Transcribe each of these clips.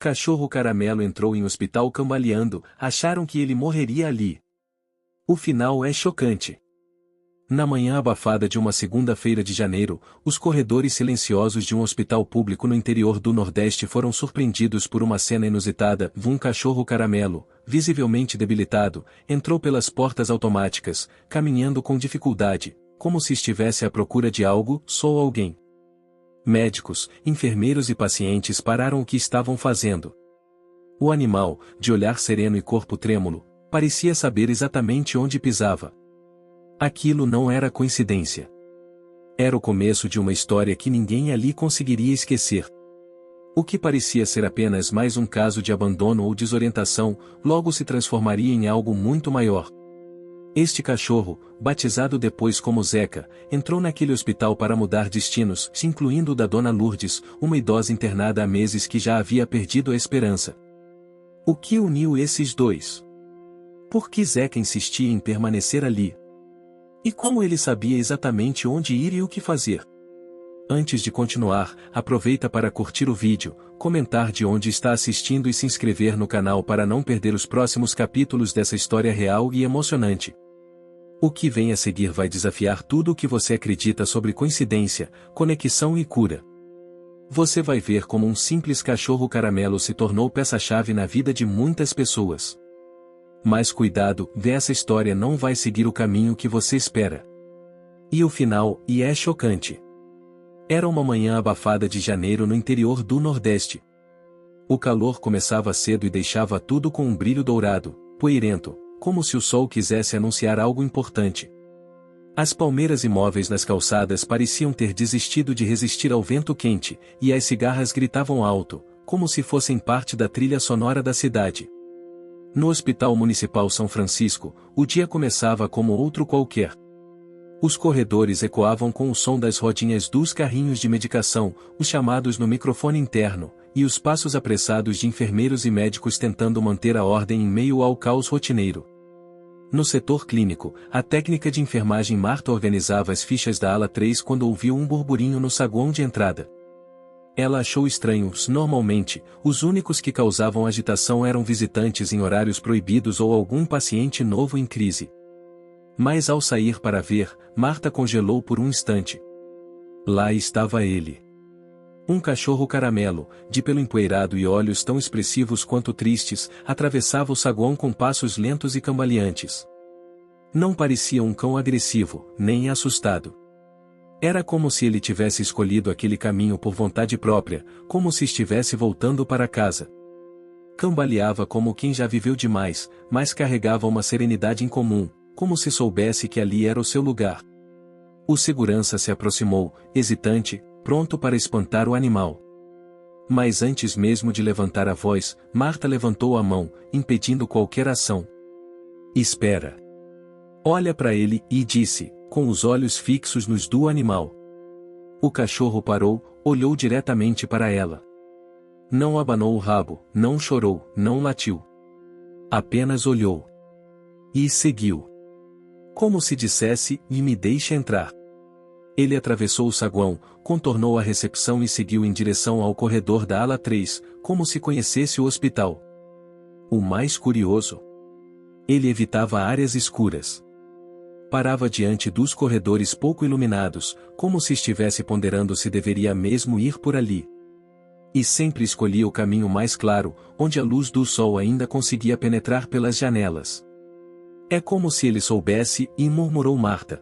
Cachorro Caramelo entrou em hospital cambaleando, acharam que ele morreria ali. O final é chocante. Na manhã abafada de uma segunda-feira de janeiro, os corredores silenciosos de um hospital público no interior do Nordeste foram surpreendidos por uma cena inusitada. Um cachorro caramelo, visivelmente debilitado, entrou pelas portas automáticas, caminhando com dificuldade, como se estivesse à procura de algo ou alguém. Médicos, enfermeiros e pacientes pararam o que estavam fazendo. O animal, de olhar sereno e corpo trêmulo, parecia saber exatamente onde pisava. Aquilo não era coincidência. Era o começo de uma história que ninguém ali conseguiria esquecer. O que parecia ser apenas mais um caso de abandono ou desorientação, logo se transformaria em algo muito maior. Este cachorro, batizado depois como Zeca, entrou naquele hospital para mudar destinos, incluindo o da Dona Lourdes, uma idosa internada há meses que já havia perdido a esperança. O que uniu esses dois? Por que Zeca insistia em permanecer ali? E como ele sabia exatamente onde ir e o que fazer? Antes de continuar, aproveita para curtir o vídeo, comentar de onde está assistindo e se inscrever no canal para não perder os próximos capítulos dessa história real e emocionante. O que vem a seguir vai desafiar tudo o que você acredita sobre coincidência, conexão e cura. Você vai ver como um simples cachorro caramelo se tornou peça-chave na vida de muitas pessoas. Mas cuidado, essa história não vai seguir o caminho que você espera. E o final, é chocante. Era uma manhã abafada de janeiro no interior do Nordeste. O calor começava cedo e deixava tudo com um brilho dourado, poeirento, como se o sol quisesse anunciar algo importante. As palmeiras imóveis nas calçadas pareciam ter desistido de resistir ao vento quente, e as cigarras gritavam alto, como se fossem parte da trilha sonora da cidade. No Hospital Municipal São Francisco, o dia começava como outro qualquer. Os corredores ecoavam com o som das rodinhas dos carrinhos de medicação, os chamados no microfone interno, e os passos apressados de enfermeiros e médicos tentando manter a ordem em meio ao caos rotineiro. No setor clínico, a técnica de enfermagem Marta organizava as fichas da ala 3 quando ouviu um burburinho no saguão de entrada. Ela achou estranhos. Normalmente, os únicos que causavam agitação eram visitantes em horários proibidos ou algum paciente novo em crise. Mas ao sair para ver, Marta congelou por um instante. Lá estava ele. Um cachorro caramelo, de pelo empoeirado e olhos tão expressivos quanto tristes, atravessava o saguão com passos lentos e cambaleantes. Não parecia um cão agressivo, nem assustado. Era como se ele tivesse escolhido aquele caminho por vontade própria, como se estivesse voltando para casa. Cambaleava como quem já viveu demais, mas carregava uma serenidade incomum, como se soubesse que ali era o seu lugar. O segurança se aproximou, hesitante, pronto para espantar o animal. Mas antes mesmo de levantar a voz, Marta levantou a mão, impedindo qualquer ação. Espera. Olha para ele, e disse, com os olhos fixos nos do animal. O cachorro parou, olhou diretamente para ela. Não abanou o rabo, não chorou, não latiu. Apenas olhou. E seguiu. Como se dissesse, e me deixe entrar. Ele atravessou o saguão, contornou a recepção e seguiu em direção ao corredor da ala 3, como se conhecesse o hospital. O mais curioso. Ele evitava áreas escuras. Parava diante dos corredores pouco iluminados, como se estivesse ponderando se deveria mesmo ir por ali. E sempre escolhia o caminho mais claro, onde a luz do sol ainda conseguia penetrar pelas janelas. É como se ele soubesse, e murmurou Marta.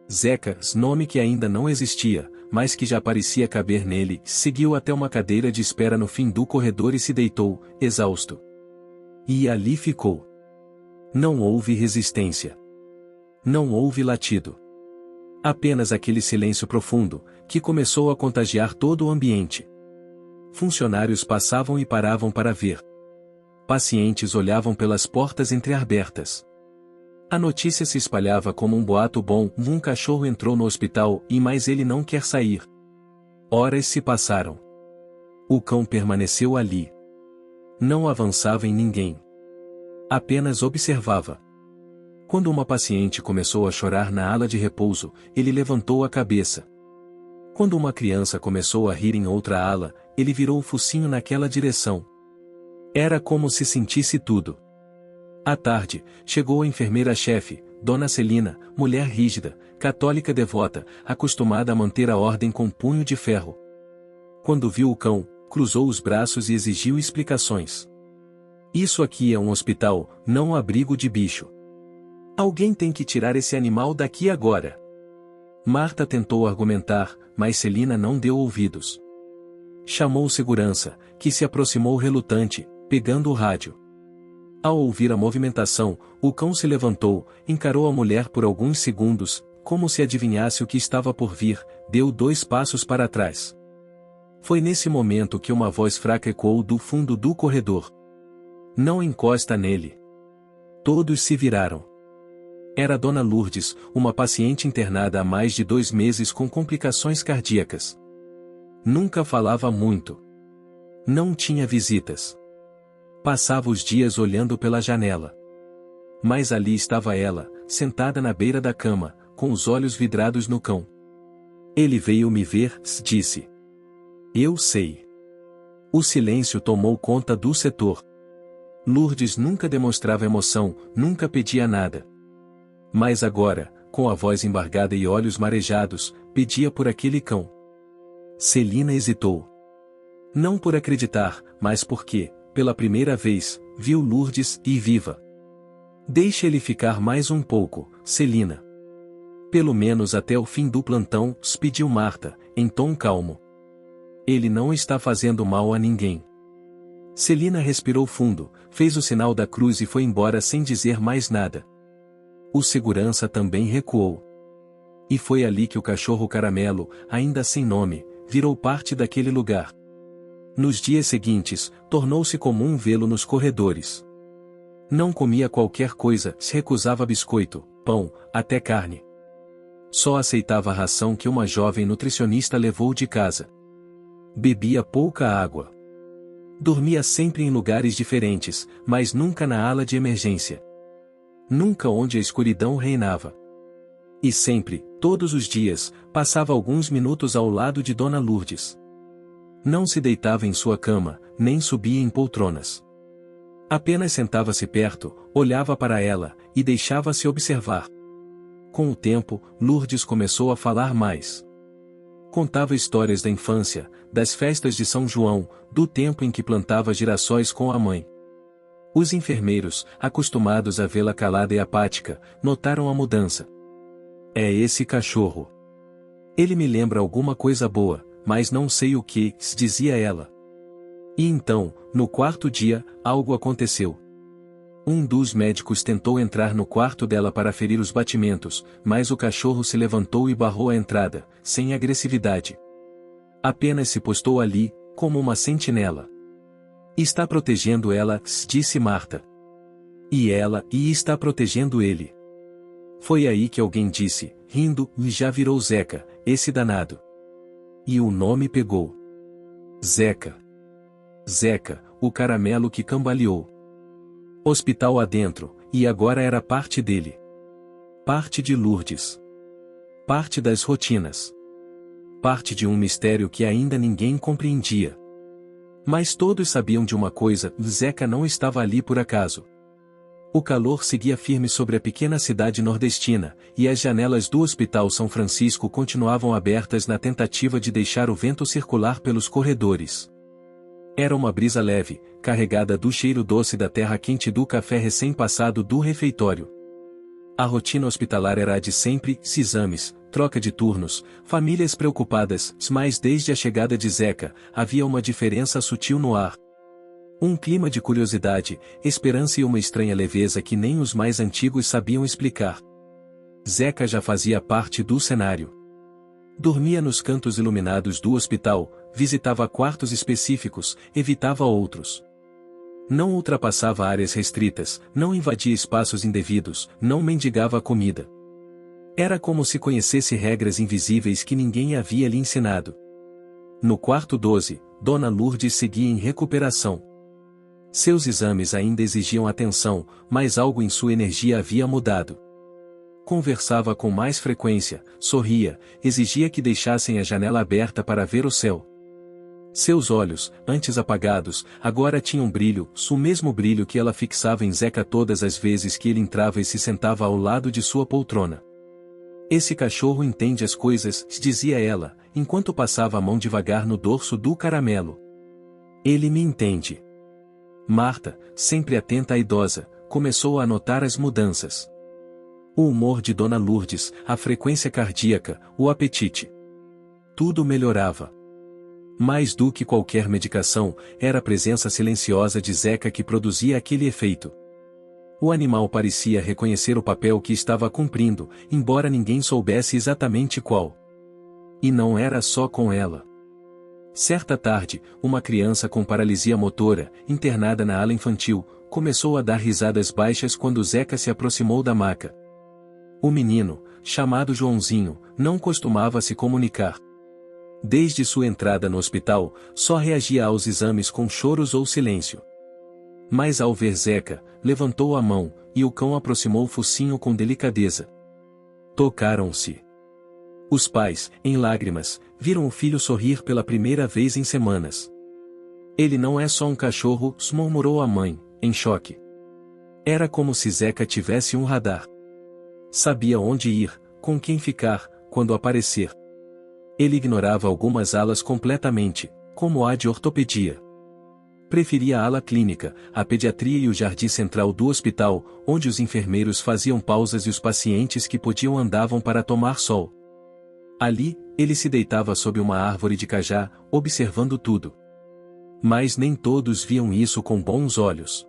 Zeca, nome que ainda não existia, mas que já parecia caber nele, seguiu até uma cadeira de espera no fim do corredor e se deitou, exausto. E ali ficou. Não houve resistência. Não houve latido. Apenas aquele silêncio profundo, que começou a contagiar todo o ambiente. Funcionários passavam e paravam para ver. Pacientes olhavam pelas portas entreabertas. A notícia se espalhava como um boato bom. Um cachorro entrou no hospital, mas ele não quer sair. Horas se passaram. O cão permaneceu ali. Não avançava em ninguém. Apenas observava. Quando uma paciente começou a chorar na ala de repouso, ele levantou a cabeça. Quando uma criança começou a rir em outra ala, ele virou o focinho naquela direção. Era como se sentisse tudo. À tarde, chegou a enfermeira-chefe, Dona Celina, mulher rígida, católica devota, acostumada a manter a ordem com punho de ferro. Quando viu o cão, cruzou os braços e exigiu explicações. Isso aqui é um hospital, não um abrigo de bicho. Alguém tem que tirar esse animal daqui agora. Marta tentou argumentar, mas Celina não deu ouvidos. Chamou o segurança, que se aproximou relutante, pegando o rádio. Ao ouvir a movimentação, o cão se levantou, encarou a mulher por alguns segundos, como se adivinhasse o que estava por vir, deu 2 passos para trás. Foi nesse momento que uma voz fraca ecoou do fundo do corredor. Não encosta nele. Todos se viraram. Era Dona Lourdes, uma paciente internada há mais de 2 meses com complicações cardíacas. Nunca falava muito. Não tinha visitas. Passava os dias olhando pela janela. Mas ali estava ela, sentada na beira da cama, com os olhos vidrados no cão. Ele veio me ver, disse. Eu sei. O silêncio tomou conta do setor. Lourdes nunca demonstrava emoção, nunca pedia nada. Mas agora, com a voz embargada e olhos marejados, pedia por aquele cão. Celina hesitou. Não por acreditar, mas porque, pela primeira vez, viu Lourdes e viva. Deixe ele ficar mais um pouco, Celina. Pelo menos até o fim do plantão, pediu Marta, em tom calmo. Ele não está fazendo mal a ninguém. Celina respirou fundo, fez o sinal da cruz e foi embora sem dizer mais nada. O segurança também recuou. E foi ali que o cachorro Caramelo, ainda sem nome, virou parte daquele lugar. Nos dias seguintes, tornou-se comum vê-lo nos corredores. Não comia qualquer coisa, se recusava biscoito, pão, até carne. Só aceitava a ração que uma jovem nutricionista levou de casa. Bebia pouca água. Dormia sempre em lugares diferentes, mas nunca na ala de emergência. Nunca onde a escuridão reinava. E sempre, todos os dias, passava alguns minutos ao lado de Dona Lourdes. Não se deitava em sua cama, nem subia em poltronas. Apenas sentava-se perto, olhava para ela, e deixava-se observar. Com o tempo, Lourdes começou a falar mais. Contava histórias da infância, das festas de São João, do tempo em que plantava girassóis com a mãe. Os enfermeiros, acostumados a vê-la calada e apática, notaram a mudança. É esse cachorro. Ele me lembra alguma coisa boa, mas não sei o que, dizia ela. E então, no 4º dia, algo aconteceu. Um dos médicos tentou entrar no quarto dela para ferir os batimentos, mas o cachorro se levantou e barrou a entrada, sem agressividade. Apenas se postou ali, como uma sentinela. Está protegendo ela, disse Marta. E ela, está protegendo ele. Foi aí que alguém disse, rindo, e já virou Zeca, esse danado. E o nome pegou. Zeca. Zeca, o caramelo que cambaleou. Hospital adentro, e agora era parte dele. Parte de Lourdes. Parte das rotinas. Parte de um mistério que ainda ninguém compreendia. Mas todos sabiam de uma coisa, Zeca não estava ali por acaso. O calor seguia firme sobre a pequena cidade nordestina, e as janelas do Hospital São Francisco continuavam abertas na tentativa de deixar o vento circular pelos corredores. Era uma brisa leve, carregada do cheiro doce da terra quente do café recém-passado do refeitório. A rotina hospitalar era a de sempre, exames, troca de turnos, famílias preocupadas, mas desde a chegada de Zeca, havia uma diferença sutil no ar. Um clima de curiosidade, esperança e uma estranha leveza que nem os mais antigos sabiam explicar. Zeca já fazia parte do cenário. Dormia nos cantos iluminados do hospital, visitava quartos específicos, evitava outros. Não ultrapassava áreas restritas, não invadia espaços indevidos, não mendigava comida. Era como se conhecesse regras invisíveis que ninguém havia lhe ensinado. No quarto 12, Dona Lourdes seguia em recuperação. Seus exames ainda exigiam atenção, mas algo em sua energia havia mudado. Conversava com mais frequência, sorria, exigia que deixassem a janela aberta para ver o céu. Seus olhos, antes apagados, agora tinham brilho, o mesmo brilho que ela fixava em Zeca todas as vezes que ele entrava e se sentava ao lado de sua poltrona. Esse cachorro entende as coisas, dizia ela, enquanto passava a mão devagar no dorso do caramelo. Ele me entende. Marta, sempre atenta à idosa, começou a notar as mudanças. O humor de Dona Lourdes, a frequência cardíaca, o apetite. Tudo melhorava. Mais do que qualquer medicação, era a presença silenciosa de Zeca que produzia aquele efeito. O animal parecia reconhecer o papel que estava cumprindo, embora ninguém soubesse exatamente qual. E não era só com ela. Certa tarde, uma criança com paralisia motora, internada na ala infantil, começou a dar risadas baixas quando Zeca se aproximou da maca. O menino, chamado Joãozinho, não costumava se comunicar. Desde sua entrada no hospital, só reagia aos exames com choros ou silêncio. Mas ao ver Zeca, levantou a mão, e o cão aproximou o focinho com delicadeza. Tocaram-se. Os pais, em lágrimas, viram o filho sorrir pela primeira vez em semanas. Ele não é só um cachorro, murmurou a mãe, em choque. Era como se Zeca tivesse um radar. Sabia onde ir, com quem ficar, quando aparecer. Ele ignorava algumas alas completamente, como a de ortopedia. Preferia a ala clínica, a pediatria e o jardim central do hospital, onde os enfermeiros faziam pausas e os pacientes que podiam andavam para tomar sol. Ali, ele se deitava sob uma árvore de cajá, observando tudo. Mas nem todos viam isso com bons olhos.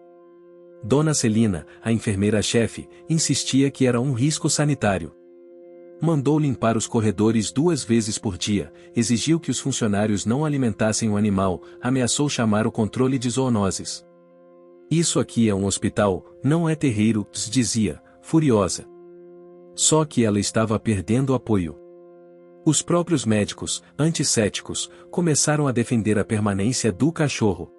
Dona Celina, a enfermeira-chefe, insistia que era um risco sanitário. Mandou limpar os corredores 2 vezes por dia, exigiu que os funcionários não alimentassem o animal, ameaçou chamar o controle de zoonoses. Isso aqui é um hospital, não é terreiro, dizia, furiosa. Só que ela estava perdendo apoio. Os próprios médicos, antisséticos, começaram a defender a permanência do cachorro.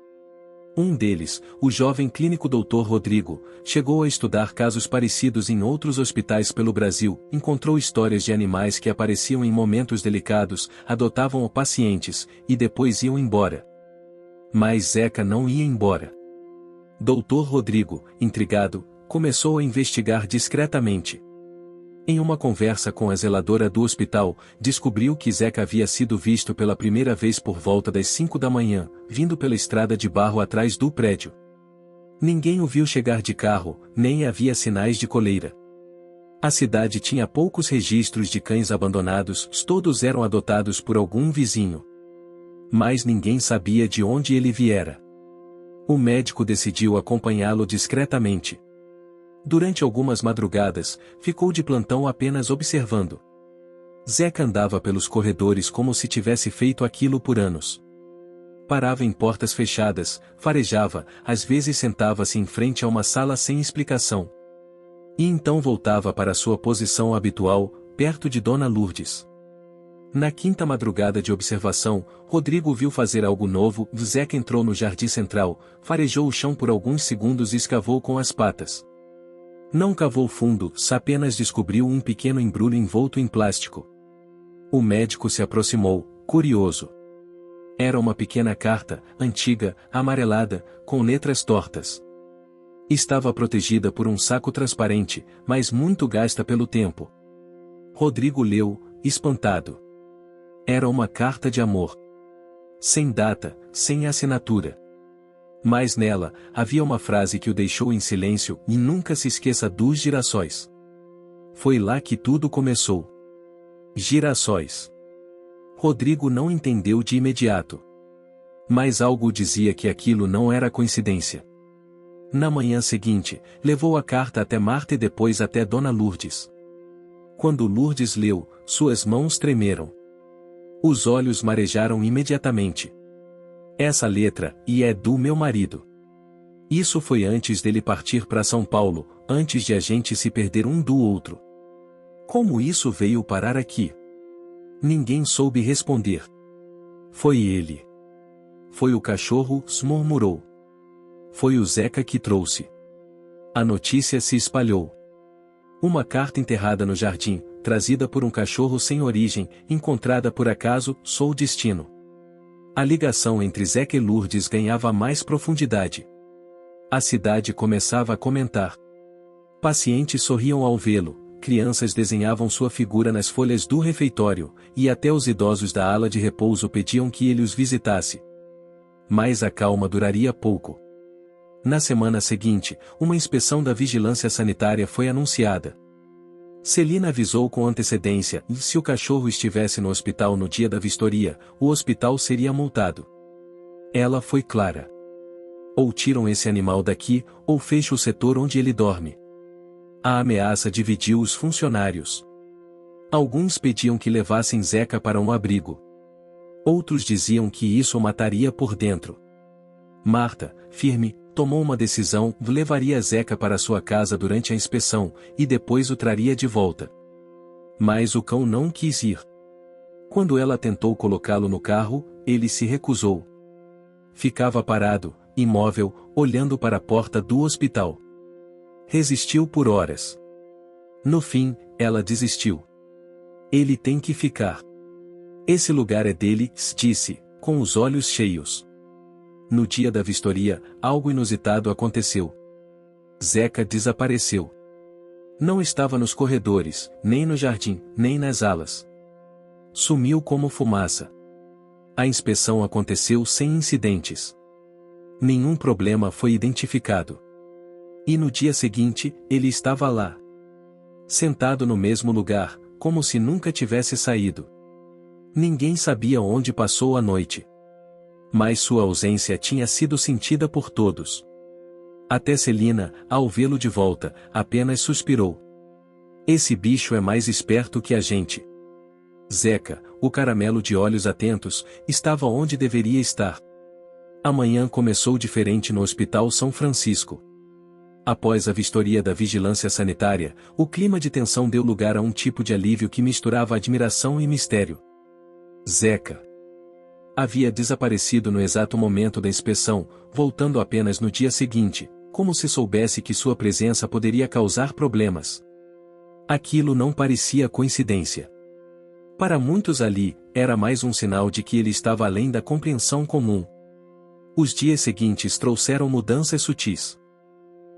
Um deles, o jovem clínico Dr. Rodrigo, chegou a estudar casos parecidos em outros hospitais pelo Brasil, encontrou histórias de animais que apareciam em momentos delicados, adotavam pacientes, e depois iam embora. Mas Zeca não ia embora. Dr. Rodrigo, intrigado, começou a investigar discretamente. Em uma conversa com a zeladora do hospital, descobriu que Zeca havia sido visto pela primeira vez por volta das 5 da manhã, vindo pela estrada de barro atrás do prédio. Ninguém o viu chegar de carro, nem havia sinais de coleira. A cidade tinha poucos registros de cães abandonados, todos eram adotados por algum vizinho. Mas ninguém sabia de onde ele viera. O médico decidiu acompanhá-lo discretamente. Durante algumas madrugadas, ficou de plantão apenas observando. Zeca andava pelos corredores como se tivesse feito aquilo por anos. Parava em portas fechadas, farejava, às vezes sentava-se em frente a uma sala sem explicação. E então voltava para sua posição habitual, perto de Dona Lourdes. Na quinta madrugada de observação, Rodrigo viu fazer algo novo, Zeca entrou no jardim central, farejou o chão por alguns segundos e escavou com as patas. Não cavou fundo, apenas descobriu um pequeno embrulho envolto em plástico. O médico se aproximou, curioso. Era uma pequena carta, antiga, amarelada, com letras tortas. Estava protegida por um saco transparente, mas muito gasta pelo tempo. Rodrigo leu, espantado. Era uma carta de amor. Sem data, sem assinatura. Mas nela, havia uma frase que o deixou em silêncio, e nunca se esqueça dos girassóis. Foi lá que tudo começou. Girassóis. Rodrigo não entendeu de imediato. Mas algo dizia que aquilo não era coincidência. Na manhã seguinte, levou a carta até Marta e depois até Dona Lourdes. Quando Lourdes leu, suas mãos tremeram. Os olhos marejaram imediatamente. Essa letra, e é do meu marido. Isso foi antes dele partir para São Paulo, antes de a gente se perder um do outro. Como isso veio parar aqui? Ninguém soube responder. Foi ele. Foi o cachorro, murmurou. Foi o Zeca que trouxe. A notícia se espalhou. Uma carta enterrada no jardim, trazida por um cachorro sem origem, encontrada por acaso, sou o destino. A ligação entre Zeca e Lourdes ganhava mais profundidade. A cidade começava a comentar. Pacientes sorriam ao vê-lo, crianças desenhavam sua figura nas folhas do refeitório, e até os idosos da ala de repouso pediam que ele os visitasse. Mas a calma duraria pouco. Na semana seguinte, uma inspeção da vigilância sanitária foi anunciada. Celina avisou com antecedência, e se o cachorro estivesse no hospital no dia da vistoria, o hospital seria multado. Ela foi clara. Ou tiram esse animal daqui, ou fecha o setor onde ele dorme. A ameaça dividiu os funcionários. Alguns pediam que levassem Zeca para um abrigo. Outros diziam que isso o mataria por dentro. Marta, firme, tomou uma decisão: levaria Zeca para sua casa durante a inspeção, e depois o traria de volta. Mas o cão não quis ir. Quando ela tentou colocá-lo no carro, ele se recusou. Ficava parado, imóvel, olhando para a porta do hospital. Resistiu por horas. No fim, ela desistiu. Ele tem que ficar. Esse lugar é dele, disse, com os olhos cheios. No dia da vistoria, algo inusitado aconteceu. Zeca desapareceu. Não estava nos corredores, nem no jardim, nem nas alas. Sumiu como fumaça. A inspeção aconteceu sem incidentes. Nenhum problema foi identificado. E no dia seguinte, ele estava lá. Sentado no mesmo lugar, como se nunca tivesse saído. Ninguém sabia onde passou a noite. Mas sua ausência tinha sido sentida por todos. Até Celina, ao vê-lo de volta, apenas suspirou. Esse bicho é mais esperto que a gente. Zeca, o caramelo de olhos atentos, estava onde deveria estar. A manhã começou diferente no Hospital São Francisco. Após a vistoria da vigilância sanitária, o clima de tensão deu lugar a um tipo de alívio que misturava admiração e mistério. Zeca havia desaparecido no exato momento da inspeção, voltando apenas no dia seguinte, como se soubesse que sua presença poderia causar problemas. Aquilo não parecia coincidência. Para muitos ali, era mais um sinal de que ele estava além da compreensão comum. Os dias seguintes trouxeram mudanças sutis.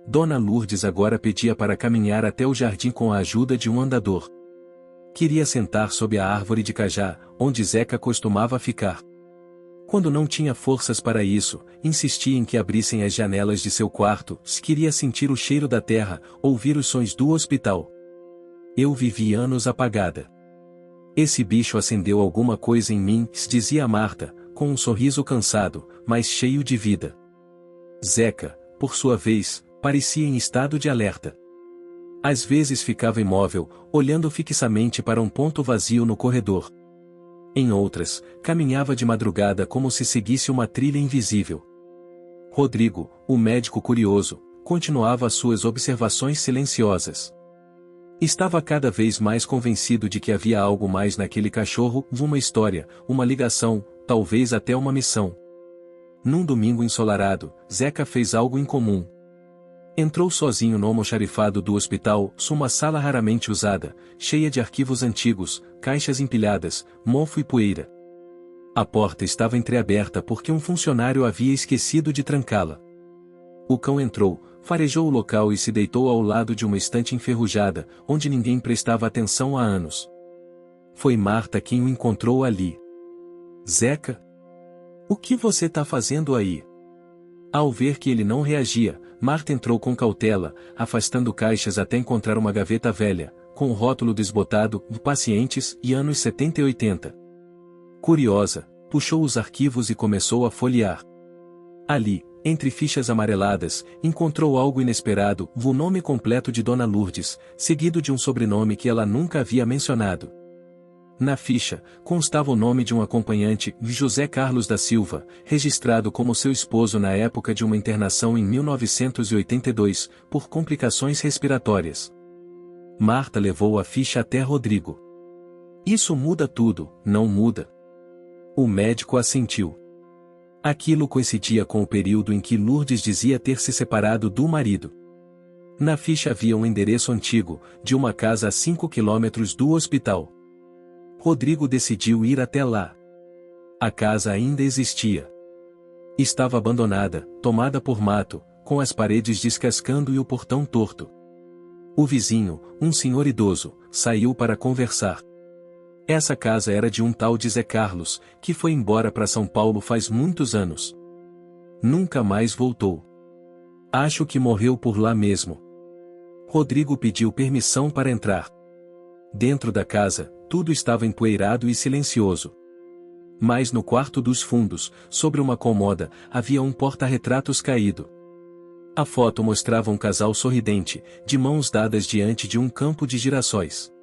Dona Lourdes agora pedia para caminhar até o jardim com a ajuda de um andador. Queria sentar sob a árvore de cajá, onde Zeca costumava ficar. Quando não tinha forças para isso, insistia em que abrissem as janelas de seu quarto, se queria sentir o cheiro da terra, ouvir os sons do hospital. Eu vivi anos apagada. Esse bicho acendeu alguma coisa em mim, dizia Marta, com um sorriso cansado, mas cheio de vida. Zeca, por sua vez, parecia em estado de alerta. Às vezes ficava imóvel, olhando fixamente para um ponto vazio no corredor. Em outras, caminhava de madrugada como se seguisse uma trilha invisível. Rodrigo, o médico curioso, continuava suas observações silenciosas. Estava cada vez mais convencido de que havia algo mais naquele cachorro, uma história, uma ligação, talvez até uma missão. Num domingo ensolarado, Zeca fez algo incomum. Entrou sozinho no almoxarifado do hospital, uma sala raramente usada, cheia de arquivos antigos, caixas empilhadas, mofo e poeira. A porta estava entreaberta porque um funcionário havia esquecido de trancá-la. O cão entrou, farejou o local e se deitou ao lado de uma estante enferrujada, onde ninguém prestava atenção há anos. Foi Marta quem o encontrou ali. Zeca? O que você tá fazendo aí? Ao ver que ele não reagia, Marta entrou com cautela, afastando caixas até encontrar uma gaveta velha, com o rótulo desbotado, pacientes e anos 70 e 80. Curiosa, puxou os arquivos e começou a folhear. Ali, entre fichas amareladas, encontrou algo inesperado, o nome completo de Dona Lourdes, seguido de um sobrenome que ela nunca havia mencionado. Na ficha, constava o nome de um acompanhante, José Carlos da Silva, registrado como seu esposo na época de uma internação em 1982, por complicações respiratórias. Marta levou a ficha até Rodrigo. Isso muda tudo, não muda? O médico assentiu. Aquilo coincidia com o período em que Lourdes dizia ter se separado do marido. Na ficha havia um endereço antigo, de uma casa a 5 quilômetros do hospital. Rodrigo decidiu ir até lá. A casa ainda existia. Estava abandonada, tomada por mato, com as paredes descascando e o portão torto. O vizinho, um senhor idoso, saiu para conversar. Essa casa era de um tal de Zé Carlos, que foi embora para São Paulo faz muitos anos. Nunca mais voltou. Acho que morreu por lá mesmo. Rodrigo pediu permissão para entrar. Dentro da casa, tudo estava empoeirado e silencioso. Mas no quarto dos fundos, sobre uma cômoda, havia um porta-retratos caído. A foto mostrava um casal sorridente, de mãos dadas diante de um campo de girassóis.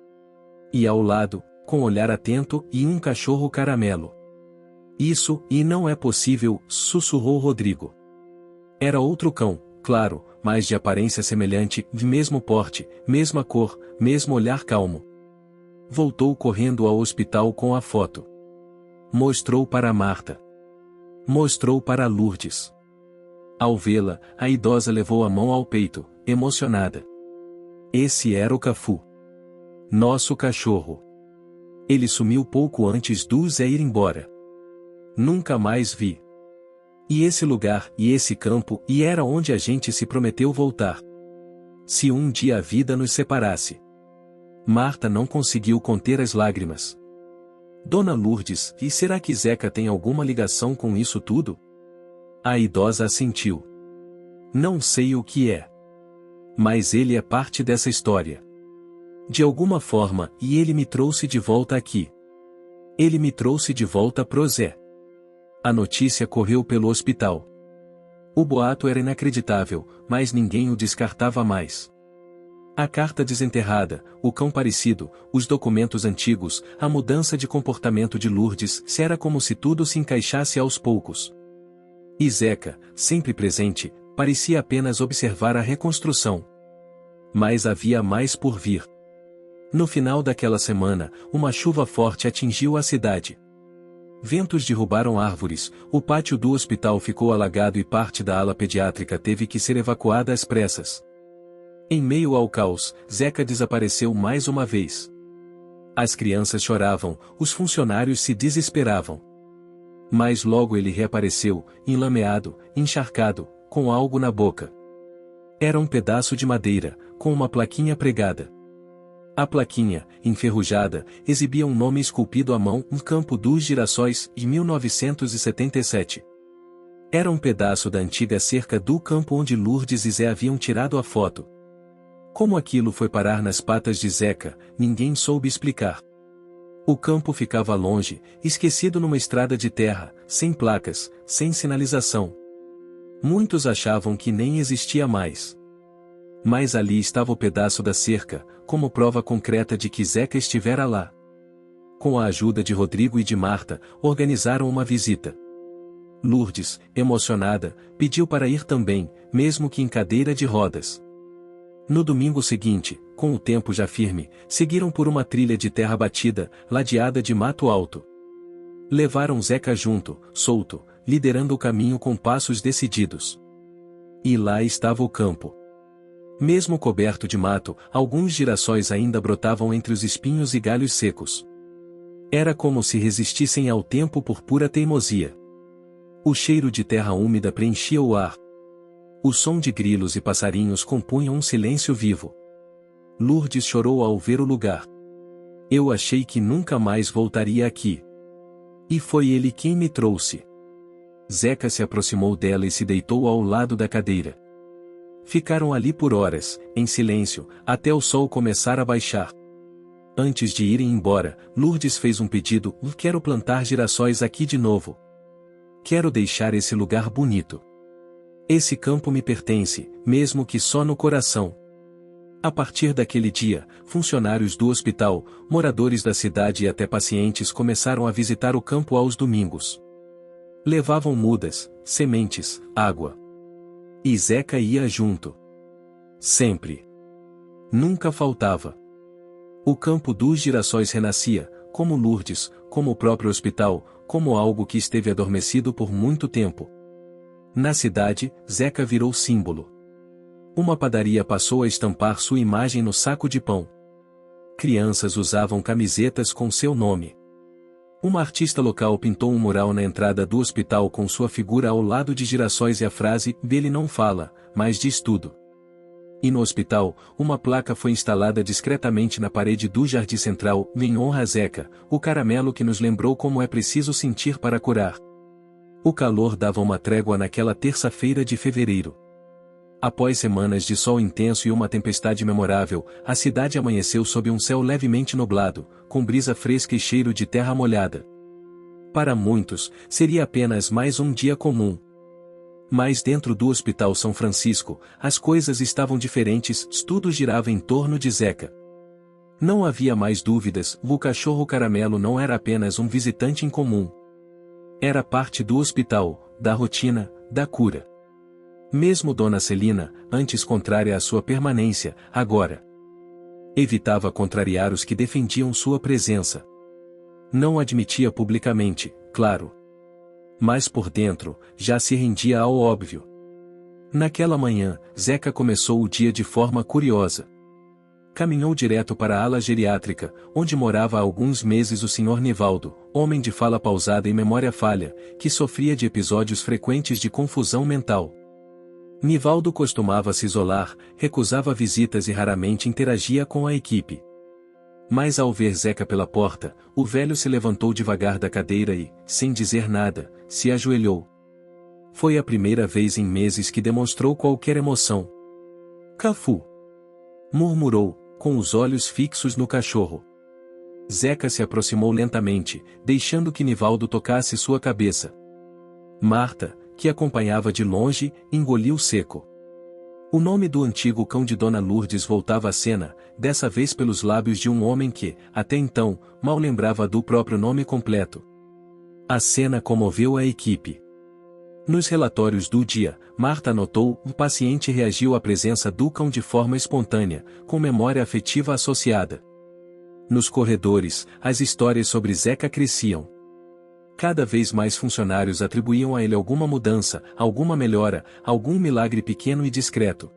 E ao lado, com olhar atento, e um cachorro caramelo. Isso, e não é possível, sussurrou Rodrigo. Era outro cão, claro, mas de aparência semelhante, de mesmo porte, mesma cor, mesmo olhar calmo. Voltou correndo ao hospital com a foto. Mostrou para Marta. Mostrou para Lourdes. Ao vê-la, a idosa levou a mão ao peito, emocionada. Esse era o Cafu. Nosso cachorro. Ele sumiu pouco antes do Zé ir embora. Nunca mais vi. E esse lugar, e esse campo, e era onde a gente se prometeu voltar. Se um dia a vida nos separasse. Marta não conseguiu conter as lágrimas. Dona Lourdes, e será que Zeca tem alguma ligação com isso tudo? A idosa assentiu. Não sei o que é. Mas ele é parte dessa história. De alguma forma, e ele me trouxe de volta aqui. Ele me trouxe de volta pro Zé. A notícia correu pelo hospital. O boato era inacreditável, mas ninguém o descartava mais. A carta desenterrada, o cão parecido, os documentos antigos, a mudança de comportamento de Lourdes, era como se tudo se encaixasse aos poucos. E Zeca, sempre presente, parecia apenas observar a reconstrução. Mas havia mais por vir. No final daquela semana, uma chuva forte atingiu a cidade. Ventos derrubaram árvores, o pátio do hospital ficou alagado e parte da ala pediátrica teve que ser evacuada às pressas. Em meio ao caos, Zeca desapareceu mais uma vez. As crianças choravam, os funcionários se desesperavam. Mas logo ele reapareceu, enlameado, encharcado, com algo na boca. Era um pedaço de madeira, com uma plaquinha pregada. A plaquinha, enferrujada, exibia um nome esculpido à mão, um campo dos girassóis, de 1977. Era um pedaço da antiga cerca do campo onde Lourdes e Zé haviam tirado a foto. Como aquilo foi parar nas patas de Zeca, ninguém soube explicar. O campo ficava longe, esquecido numa estrada de terra, sem placas, sem sinalização. Muitos achavam que nem existia mais. Mas ali estava o pedaço da cerca, como prova concreta de que Zeca estivera lá. Com a ajuda de Rodrigo e de Marta, organizaram uma visita. Lourdes, emocionada, pediu para ir também, mesmo que em cadeira de rodas. No domingo seguinte, com o tempo já firme, seguiram por uma trilha de terra batida, ladeada de mato alto. Levaram Zeca junto, solto, liderando o caminho com passos decididos. E lá estava o campo. Mesmo coberto de mato, alguns girassóis ainda brotavam entre os espinhos e galhos secos. Era como se resistissem ao tempo por pura teimosia. O cheiro de terra úmida preenchia o ar. O som de grilos e passarinhos compunham um silêncio vivo. Lourdes chorou ao ver o lugar. Eu achei que nunca mais voltaria aqui. E foi ele quem me trouxe. Zeca se aproximou dela e se deitou ao lado da cadeira. Ficaram ali por horas, em silêncio, até o sol começar a baixar. Antes de irem embora, Lourdes fez um pedido: quero plantar girassóis aqui de novo. Quero deixar esse lugar bonito. Esse campo me pertence, mesmo que só no coração. A partir daquele dia, funcionários do hospital, moradores da cidade e até pacientes começaram a visitar o campo aos domingos. Levavam mudas, sementes, água. E Zeca ia junto. Sempre. Nunca faltava. O campo dos girassóis renascia, como Lourdes, como o próprio hospital, como algo que esteve adormecido por muito tempo. Na cidade, Zeca virou símbolo. Uma padaria passou a estampar sua imagem no saco de pão. Crianças usavam camisetas com seu nome. Uma artista local pintou um mural na entrada do hospital com sua figura ao lado de girassóis e a frase: "Ele não fala, mas diz tudo". E no hospital, uma placa foi instalada discretamente na parede do jardim central, em honra a Zeca, o caramelo que nos lembrou como é preciso sentir para curar. O calor dava uma trégua naquela terça-feira de fevereiro. Após semanas de sol intenso e uma tempestade memorável, a cidade amanheceu sob um céu levemente nublado, com brisa fresca e cheiro de terra molhada. Para muitos, seria apenas mais um dia comum. Mas dentro do Hospital São Francisco, as coisas estavam diferentes, tudo girava em torno de Zeca. Não havia mais dúvidas, o cachorro caramelo não era apenas um visitante incomum. Era parte do hospital, da rotina, da cura. Mesmo Dona Celina, antes contrária à sua permanência, agora evitava contrariar os que defendiam sua presença. Não admitia publicamente, claro. Mas por dentro, já se rendia ao óbvio. Naquela manhã, Zeca começou o dia de forma curiosa. Caminhou direto para a ala geriátrica, onde morava há alguns meses o Sr. Nivaldo, homem de fala pausada e memória falha, que sofria de episódios frequentes de confusão mental. Nivaldo costumava se isolar, recusava visitas e raramente interagia com a equipe. Mas ao ver Zeca pela porta, o velho se levantou devagar da cadeira e, sem dizer nada, se ajoelhou. Foi a primeira vez em meses que demonstrou qualquer emoção. "Cafu!" murmurou, com os olhos fixos no cachorro. Zeca se aproximou lentamente, deixando que Nivaldo tocasse sua cabeça. Marta, que acompanhava de longe, engoliu seco. O nome do antigo cão de Dona Lourdes voltava à cena, dessa vez pelos lábios de um homem que, até então, mal lembrava do próprio nome completo. A cena comoveu a equipe. Nos relatórios do dia, Marta notou, o paciente reagiu à presença do cão de forma espontânea, com memória afetiva associada. Nos corredores, as histórias sobre Zeca cresciam. Cada vez mais funcionários atribuíam a ele alguma mudança, alguma melhora, algum milagre pequeno e discreto.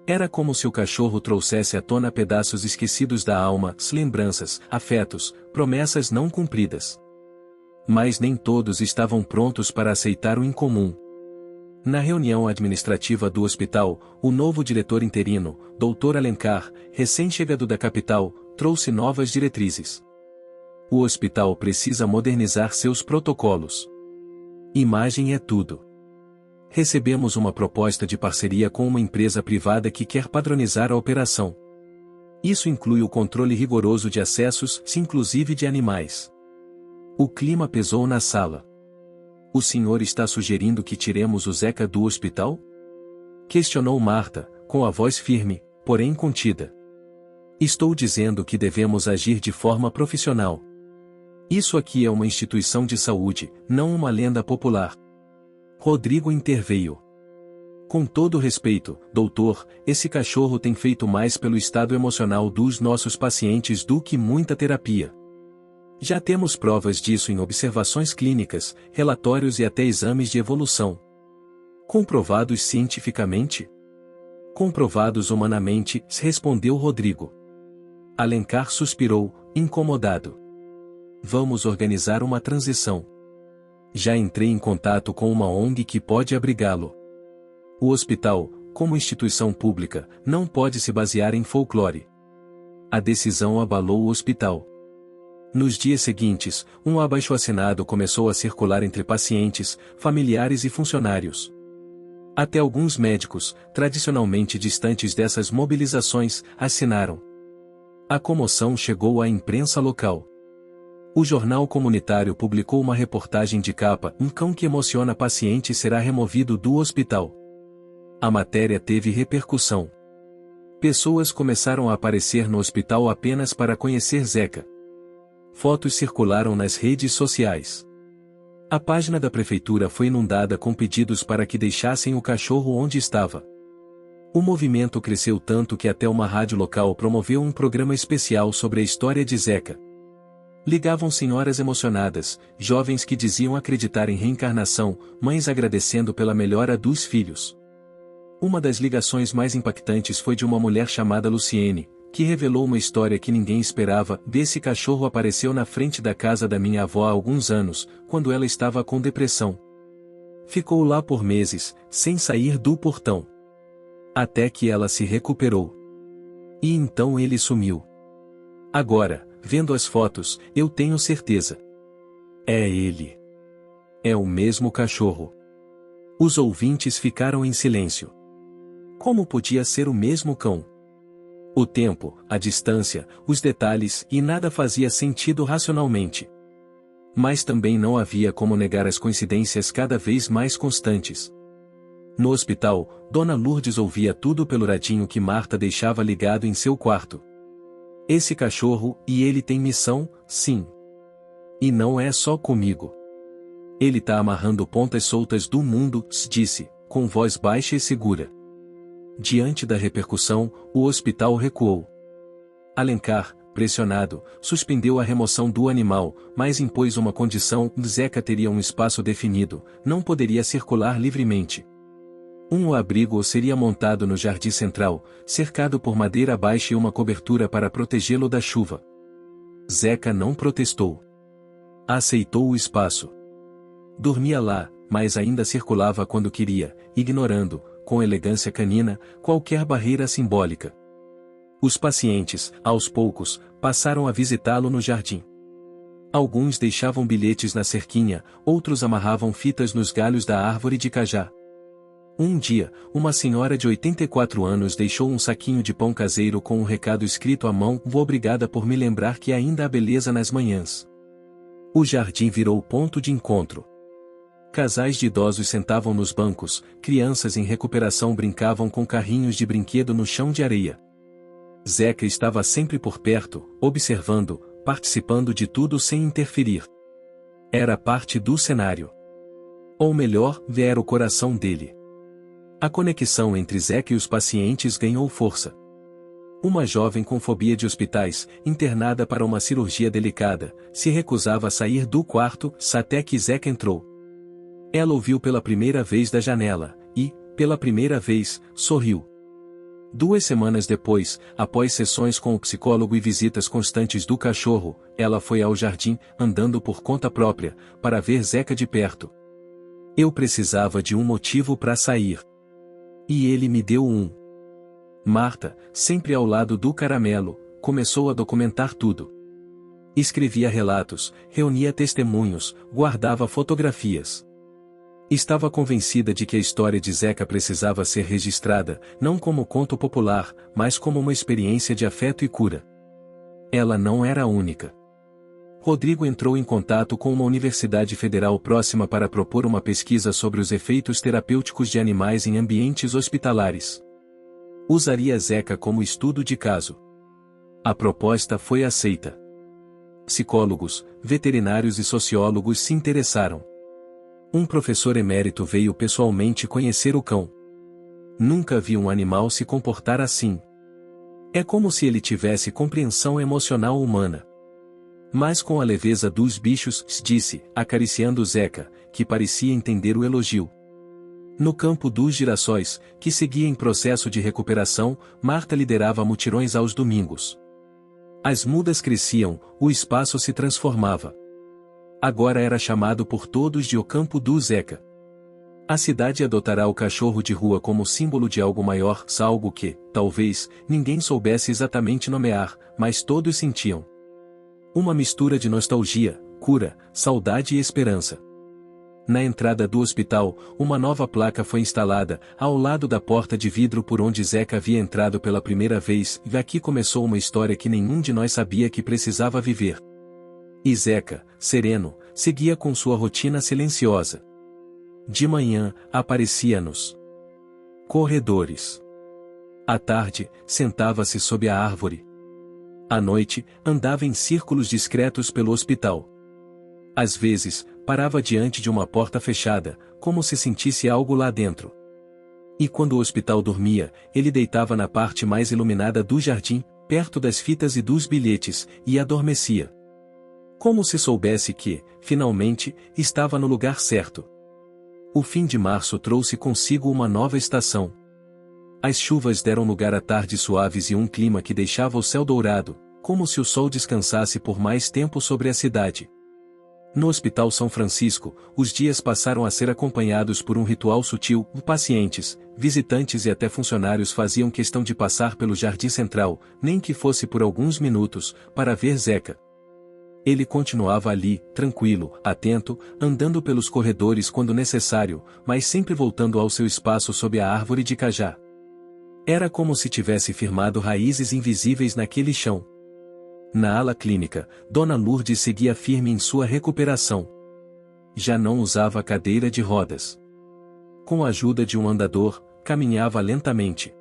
Era como se o cachorro trouxesse à tona pedaços esquecidos da alma, lembranças, afetos, promessas não cumpridas. Mas nem todos estavam prontos para aceitar o incomum. Na reunião administrativa do hospital, o novo diretor interino, Dr. Alencar, recém-chegado da capital, trouxe novas diretrizes. O hospital precisa modernizar seus protocolos. Imagem é tudo. Recebemos uma proposta de parceria com uma empresa privada que quer padronizar a operação. Isso inclui o controle rigoroso de acessos, inclusive de animais. O clima pesou na sala. "O senhor está sugerindo que tiremos o Zeca do hospital?" questionou Marta, com a voz firme, porém contida. "Estou dizendo que devemos agir de forma profissional. Isso aqui é uma instituição de saúde, não uma lenda popular." Rodrigo interveio. "Com todo respeito, doutor, esse cachorro tem feito mais pelo estado emocional dos nossos pacientes do que muita terapia. Já temos provas disso em observações clínicas, relatórios e até exames de evolução." "Comprovados cientificamente?" "Comprovados humanamente", respondeu Rodrigo. Alencar suspirou, incomodado. "Vamos organizar uma transição. Já entrei em contato com uma ONG que pode abrigá-lo. O hospital, como instituição pública, não pode se basear em folclore." A decisão abalou o hospital. Nos dias seguintes, um abaixo-assinado começou a circular entre pacientes, familiares e funcionários. Até alguns médicos, tradicionalmente distantes dessas mobilizações, assinaram. A comoção chegou à imprensa local. O jornal comunitário publicou uma reportagem de capa: "Um cão que emociona paciente será removido do hospital." A matéria teve repercussão. Pessoas começaram a aparecer no hospital apenas para conhecer Zeca. Fotos circularam nas redes sociais. A página da prefeitura foi inundada com pedidos para que deixassem o cachorro onde estava. O movimento cresceu tanto que até uma rádio local promoveu um programa especial sobre a história de Zeca. Ligavam senhoras emocionadas, jovens que diziam acreditar em reencarnação, mães agradecendo pela melhora dos filhos. Uma das ligações mais impactantes foi de uma mulher chamada Luciene, que revelou uma história que ninguém esperava. Esse cachorro apareceu na frente da casa da minha avó há alguns anos, quando ela estava com depressão. Ficou lá por meses, sem sair do portão. Até que ela se recuperou. E então ele sumiu. Agora, vendo as fotos, eu tenho certeza. É ele. É o mesmo cachorro. Os ouvintes ficaram em silêncio. Como podia ser o mesmo cão? O tempo, a distância, os detalhes e nada fazia sentido racionalmente. Mas também não havia como negar as coincidências cada vez mais constantes. No hospital, Dona Lourdes ouvia tudo pelo radinho que Marta deixava ligado em seu quarto. Esse cachorro, e ele tem missão, sim. E não é só comigo. Ele tá amarrando pontas soltas do mundo, disse, com voz baixa e segura. Diante da repercussão, o hospital recuou. Alencar, pressionado, suspendeu a remoção do animal, mas impôs uma condição: Zeca teria um espaço definido, não poderia circular livremente. Um abrigo seria montado no jardim central, cercado por madeira baixa e uma cobertura para protegê-lo da chuva. Zeca não protestou. Aceitou o espaço. Dormia lá, mas ainda circulava quando queria, ignorando, com elegância canina, qualquer barreira simbólica. Os pacientes, aos poucos, passaram a visitá-lo no jardim. Alguns deixavam bilhetes na cerquinha, outros amarravam fitas nos galhos da árvore de cajá. Um dia, uma senhora de 84 anos deixou um saquinho de pão caseiro com um recado escrito à mão: "Obrigada por me lembrar que ainda há beleza nas manhãs." O jardim virou ponto de encontro. Casais de idosos sentavam nos bancos, crianças em recuperação brincavam com carrinhos de brinquedo no chão de areia. Zeca estava sempre por perto, observando, participando de tudo sem interferir. Era parte do cenário. Ou melhor, era o coração dele. A conexão entre Zeca e os pacientes ganhou força. Uma jovem com fobia de hospitais, internada para uma cirurgia delicada, se recusava a sair do quarto, até que Zeca entrou. Ela ouviu pela primeira vez da janela, e, pela primeira vez, sorriu. 2 semanas depois, após sessões com o psicólogo e visitas constantes do cachorro, ela foi ao jardim, andando por conta própria, para ver Zeca de perto. Eu precisava de um motivo para sair. E ele me deu um. Marta, sempre ao lado do caramelo, começou a documentar tudo. Escrevia relatos, reunia testemunhos, guardava fotografias. Estava convencida de que a história de Zeca precisava ser registrada, não como conto popular, mas como uma experiência de afeto e cura. Ela não era a única. Rodrigo entrou em contato com uma universidade federal próxima para propor uma pesquisa sobre os efeitos terapêuticos de animais em ambientes hospitalares. Usaria Zeca como estudo de caso. A proposta foi aceita. Psicólogos, veterinários e sociólogos se interessaram. Um professor emérito veio pessoalmente conhecer o cão. Nunca vi um animal se comportar assim. É como se ele tivesse compreensão emocional humana. Mas com a leveza dos bichos, disse, acariciando Zeca, que parecia entender o elogio. No campo dos girassóis, que seguia em processo de recuperação, Marta liderava mutirões aos domingos. As mudas cresciam, o espaço se transformava. Agora era chamado por todos de o Campo do Zeca. A cidade adotará o cachorro de rua como símbolo de algo maior, algo que, talvez, ninguém soubesse exatamente nomear, mas todos sentiam. Uma mistura de nostalgia, cura, saudade e esperança. Na entrada do hospital, uma nova placa foi instalada, ao lado da porta de vidro por onde Zeca havia entrado pela primeira vez, e aqui começou uma história que nenhum de nós sabia que precisava viver. E Zeca, sereno, seguia com sua rotina silenciosa. De manhã, aparecia nos corredores. À tarde, sentava-se sob a árvore. À noite, andava em círculos discretos pelo hospital. Às vezes, parava diante de uma porta fechada, como se sentisse algo lá dentro. E quando o hospital dormia, ele deitava na parte mais iluminada do jardim, perto das fitas e dos bilhetes, e adormecia. Como se soubesse que, finalmente, estava no lugar certo. O fim de março trouxe consigo uma nova estação. As chuvas deram lugar a tardes suaves e um clima que deixava o céu dourado, como se o sol descansasse por mais tempo sobre a cidade. No Hospital São Francisco, os dias passaram a ser acompanhados por um ritual sutil. Pacientes, visitantes e até funcionários faziam questão de passar pelo jardim central, nem que fosse por alguns minutos, para ver Zeca. Ele continuava ali, tranquilo, atento, andando pelos corredores quando necessário, mas sempre voltando ao seu espaço sob a árvore de cajá. Era como se tivesse firmado raízes invisíveis naquele chão. Na ala clínica, Dona Lourdes seguia firme em sua recuperação. Já não usava cadeira de rodas. Com a ajuda de um andador, caminhava lentamente.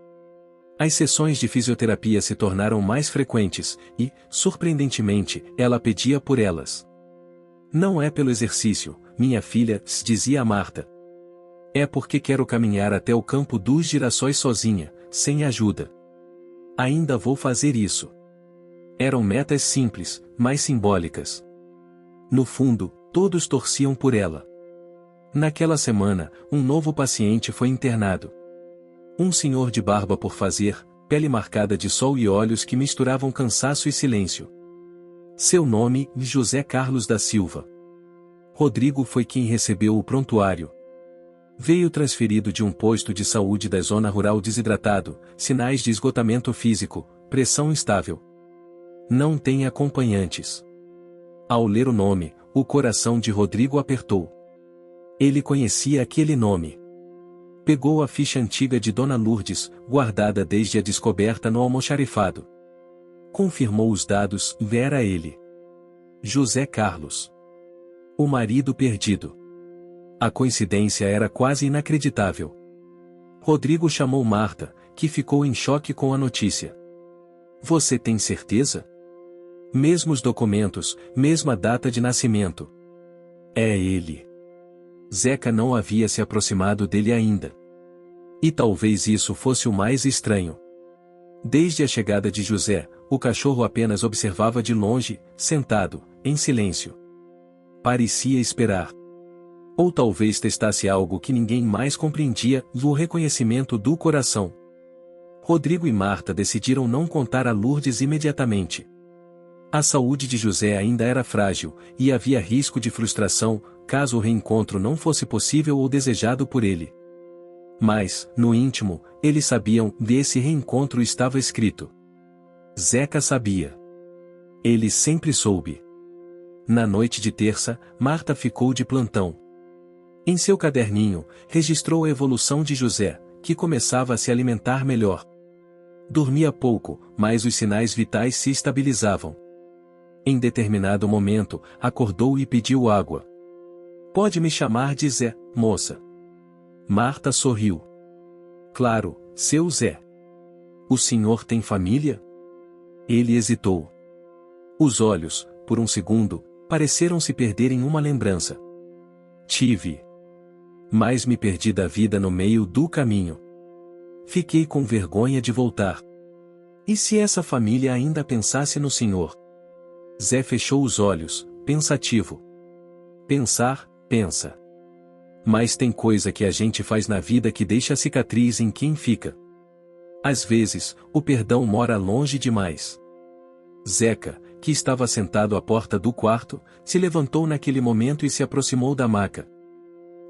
As sessões de fisioterapia se tornaram mais frequentes e, surpreendentemente, ela pedia por elas. Não é pelo exercício, minha filha, dizia a Marta. É porque quero caminhar até o campo dos girassóis sozinha, sem ajuda. Ainda vou fazer isso. Eram metas simples, mas simbólicas. No fundo, todos torciam por ela. Naquela semana, um novo paciente foi internado. Um senhor de barba por fazer, pele marcada de sol e olhos que misturavam cansaço e silêncio. Seu nome, José Carlos da Silva. Rodrigo foi quem recebeu o prontuário. Veio transferido de um posto de saúde da zona rural desidratado, sinais de esgotamento físico, pressão instável. Não tem acompanhantes. Ao ler o nome, o coração de Rodrigo apertou. Ele conhecia aquele nome. Pegou a ficha antiga de Dona Lourdes, guardada desde a descoberta no almoxarifado. Confirmou os dados, era ele. José Carlos. O marido perdido. A coincidência era quase inacreditável. Rodrigo chamou Marta, que ficou em choque com a notícia. Você tem certeza? Mesmos documentos, mesma data de nascimento. É ele. Zeca não havia se aproximado dele ainda. E talvez isso fosse o mais estranho. Desde a chegada de José, o cachorro apenas observava de longe, sentado, em silêncio. Parecia esperar. Ou talvez testasse algo que ninguém mais compreendia, o reconhecimento do coração. Rodrigo e Marta decidiram não contar a Lourdes imediatamente. A saúde de José ainda era frágil, e havia risco de frustração, caso o reencontro não fosse possível ou desejado por ele. Mas, no íntimo, eles sabiam, desse reencontro estava escrito. Zeca sabia. Ele sempre soube. Na noite de terça, Marta ficou de plantão. Em seu caderninho, registrou a evolução de José, que começava a se alimentar melhor. Dormia pouco, mas os sinais vitais se estabilizavam. Em determinado momento, acordou e pediu água. Pode me chamar de Zé, moça. Marta sorriu. Claro, seu Zé. O senhor tem família? Ele hesitou. Os olhos, por um segundo, pareceram se perder em uma lembrança. Tive. Mas me perdi da vida no meio do caminho. Fiquei com vergonha de voltar. E se essa família ainda pensasse no senhor? Zé fechou os olhos, pensativo. Pensar, pensa. Mas tem coisa que a gente faz na vida que deixa cicatriz em quem fica. Às vezes, o perdão mora longe demais. Zeca, que estava sentado à porta do quarto, se levantou naquele momento e se aproximou da maca.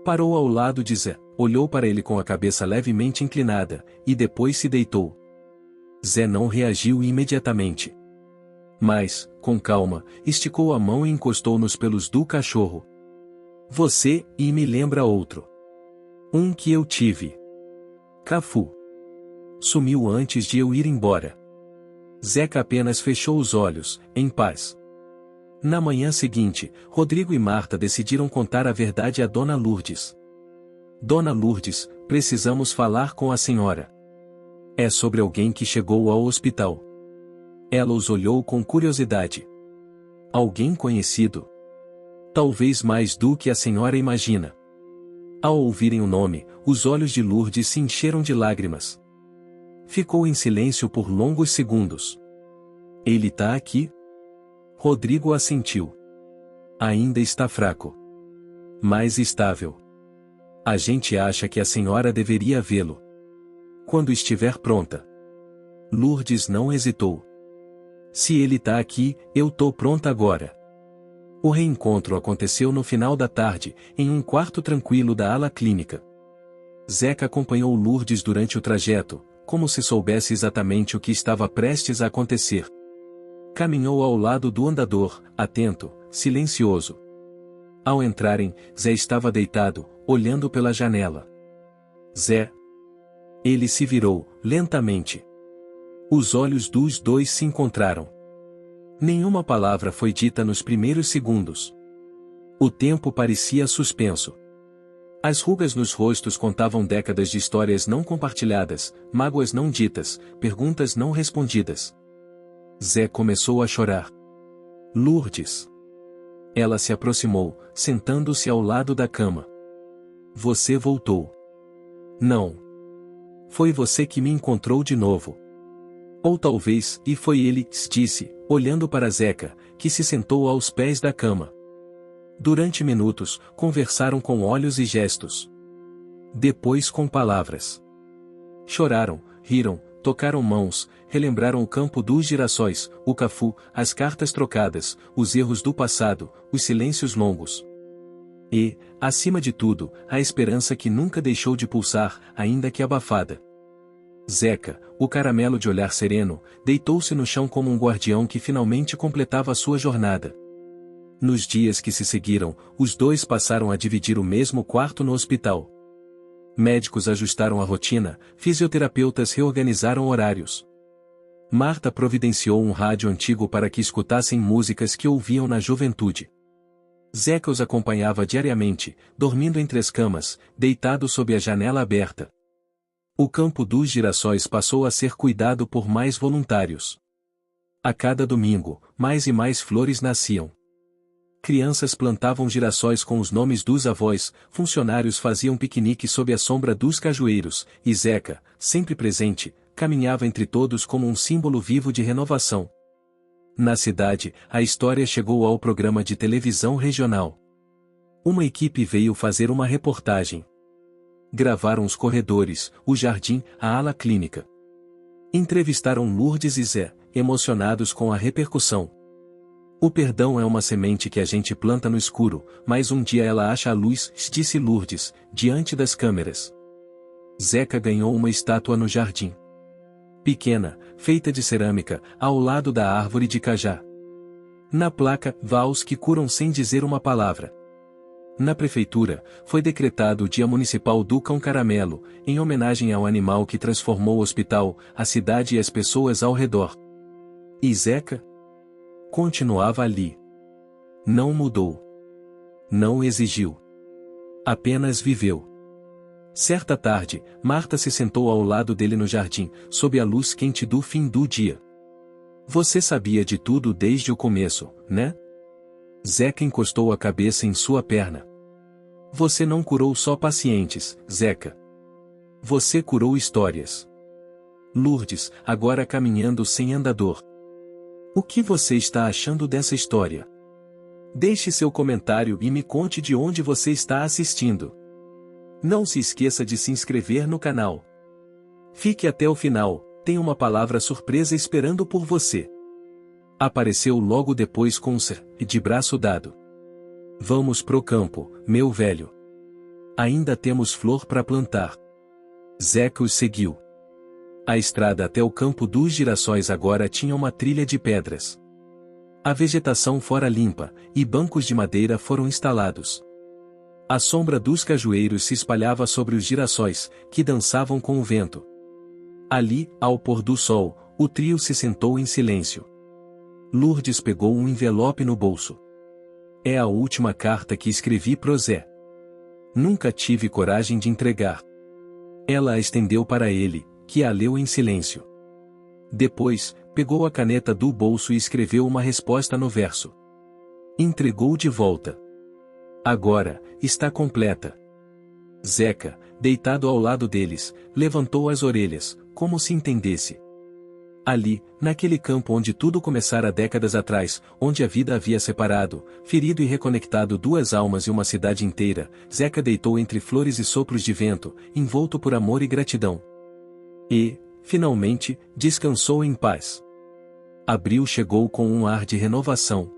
Parou ao lado de Zé, olhou para ele com a cabeça levemente inclinada, e depois se deitou. Zé não reagiu imediatamente. Mas, com calma, esticou a mão e encostou nos pelos do cachorro. Você, e me lembra outro. Um que eu tive. Cafu. Sumiu antes de eu ir embora. Zeca apenas fechou os olhos, em paz. Na manhã seguinte, Rodrigo e Marta decidiram contar a verdade a Dona Lourdes. Dona Lourdes, precisamos falar com a senhora. É sobre alguém que chegou ao hospital. Ela os olhou com curiosidade. Alguém conhecido? Talvez mais do que a senhora imagina. Ao ouvirem o nome, os olhos de Lourdes se encheram de lágrimas. Ficou em silêncio por longos segundos. Ele tá aqui? Rodrigo assentiu. Ainda está fraco. Mas estável. A gente acha que a senhora deveria vê-lo. Quando estiver pronta. Lourdes não hesitou. Se ele tá aqui, eu tô pronta agora. O reencontro aconteceu no final da tarde, em um quarto tranquilo da ala clínica. Zeca acompanhou Lourdes durante o trajeto, como se soubesse exatamente o que estava prestes a acontecer. Caminhou ao lado do andador, atento, silencioso. Ao entrarem, Zé estava deitado, olhando pela janela. Zé. Ele se virou, lentamente. Os olhos dos dois se encontraram. Nenhuma palavra foi dita nos primeiros segundos. O tempo parecia suspenso. As rugas nos rostos contavam décadas de histórias não compartilhadas, mágoas não ditas, perguntas não respondidas. Zé começou a chorar. Lourdes. Ela se aproximou, sentando-se ao lado da cama. Você voltou. Não. Foi você que me encontrou de novo. Ou talvez, e foi ele, disse, olhando para Zeca, que se sentou aos pés da cama. Durante minutos, conversaram com olhos e gestos. Depois com palavras. Choraram, riram, tocaram mãos, relembraram o campo dos girassóis, o Cafu, as cartas trocadas, os erros do passado, os silêncios longos. E, acima de tudo, a esperança que nunca deixou de pulsar, ainda que abafada. Zeca, o caramelo de olhar sereno, deitou-se no chão como um guardião que finalmente completava a sua jornada. Nos dias que se seguiram, os dois passaram a dividir o mesmo quarto no hospital. Médicos ajustaram a rotina, fisioterapeutas reorganizaram horários. Marta providenciou um rádio antigo para que escutassem músicas que ouviam na juventude. Zeca os acompanhava diariamente, dormindo entre as camas, deitado sob a janela aberta. O campo dos girassóis passou a ser cuidado por mais voluntários. A cada domingo, mais e mais flores nasciam. Crianças plantavam girassóis com os nomes dos avós, funcionários faziam piquenique sob a sombra dos cajueiros, e Zeca, sempre presente, caminhava entre todos como um símbolo vivo de renovação. Na cidade, a história chegou ao programa de televisão regional. Uma equipe veio fazer uma reportagem. Gravaram os corredores, o jardim, a ala clínica. Entrevistaram Lourdes e Zé, emocionados com a repercussão. O perdão é uma semente que a gente planta no escuro, mas um dia ela acha a luz, disse Lourdes, diante das câmeras. Zeca ganhou uma estátua no jardim. Pequena, feita de cerâmica, ao lado da árvore de cajá. Na placa, Vals que curam sem dizer uma palavra. Na prefeitura, foi decretado o Dia Municipal do Cão Caramelo, em homenagem ao animal que transformou o hospital, a cidade e as pessoas ao redor. E Zeca? Continuava ali. Não mudou. Não exigiu. Apenas viveu. Certa tarde, Marta se sentou ao lado dele no jardim, sob a luz quente do fim do dia. Você sabia de tudo desde o começo, né? Zeca encostou a cabeça em sua perna. Você não curou só pacientes, Zeca. Você curou histórias. Lourdes, agora caminhando sem andador. O que você está achando dessa história? Deixe seu comentário e me conte de onde você está assistindo. Não se esqueça de se inscrever no canal. Fique até o final, tem uma palavra surpresa esperando por você. Apareceu logo depois com um ser, de braço dado. Vamos pro campo, meu velho. Ainda temos flor para plantar. Zeca os seguiu. A estrada até o campo dos girassóis agora tinha uma trilha de pedras. A vegetação fora limpa, e bancos de madeira foram instalados. A sombra dos cajueiros se espalhava sobre os girassóis, que dançavam com o vento. Ali, ao pôr do sol, o trio se sentou em silêncio. Lourdes pegou um envelope no bolso. É a última carta que escrevi pro Zé. Nunca tive coragem de entregar. Ela a estendeu para ele, que a leu em silêncio. Depois, pegou a caneta do bolso e escreveu uma resposta no verso. Entregou de volta. Agora, está completa. Zeca, deitado ao lado deles, levantou as orelhas, como se entendesse. Ali, naquele campo onde tudo começara décadas atrás, onde a vida havia separado, ferido e reconectado duas almas e uma cidade inteira, Zeca deitou entre flores e sopros de vento, envolto por amor e gratidão. E, finalmente, descansou em paz. Abril chegou com um ar de renovação.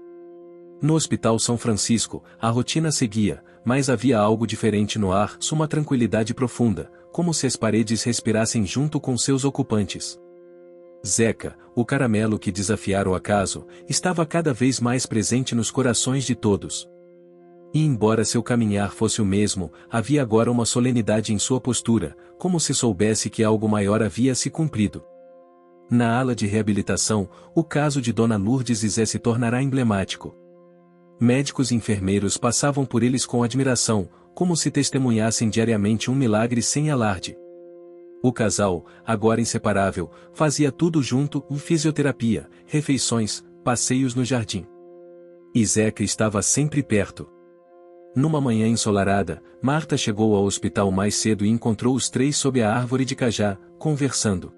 No Hospital São Francisco, a rotina seguia, mas havia algo diferente no ar, uma tranquilidade profunda, como se as paredes respirassem junto com seus ocupantes. Zeca, o caramelo que desafiara o acaso, estava cada vez mais presente nos corações de todos. E embora seu caminhar fosse o mesmo, havia agora uma solenidade em sua postura, como se soubesse que algo maior havia se cumprido. Na ala de reabilitação, o caso de Dona Lourdes e Zé se tornará emblemático. Médicos e enfermeiros passavam por eles com admiração, como se testemunhassem diariamente um milagre sem alarde. O casal, agora inseparável, fazia tudo junto, fisioterapia, refeições, passeios no jardim. E Zeca estava sempre perto. Numa manhã ensolarada, Marta chegou ao hospital mais cedo e encontrou os três sob a árvore de cajá, conversando.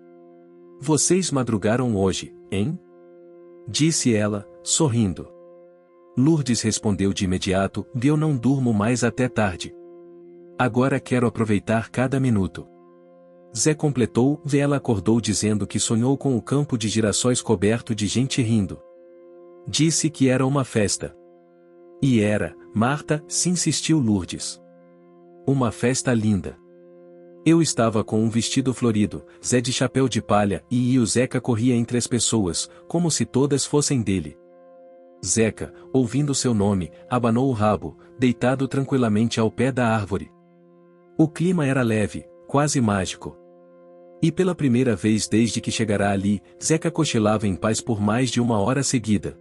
"Vocês madrugaram hoje, hein?" disse ela, sorrindo. Lourdes respondeu de imediato: "Eu não durmo mais até tarde. Agora quero aproveitar cada minuto." Zé completou: "Ela acordou dizendo que sonhou com o campo de girassóis coberto de gente rindo. Disse que era uma festa." "E era, Marta", se insistiu Lourdes. "Uma festa linda. Eu estava com um vestido florido, Zé de chapéu de palha, e o Zeca corria entre as pessoas, como se todas fossem dele." Zeca, ouvindo seu nome, abanou o rabo, deitado tranquilamente ao pé da árvore. O clima era leve, quase mágico. E pela primeira vez desde que chegara ali, Zeca cochilava em paz por mais de uma hora seguida.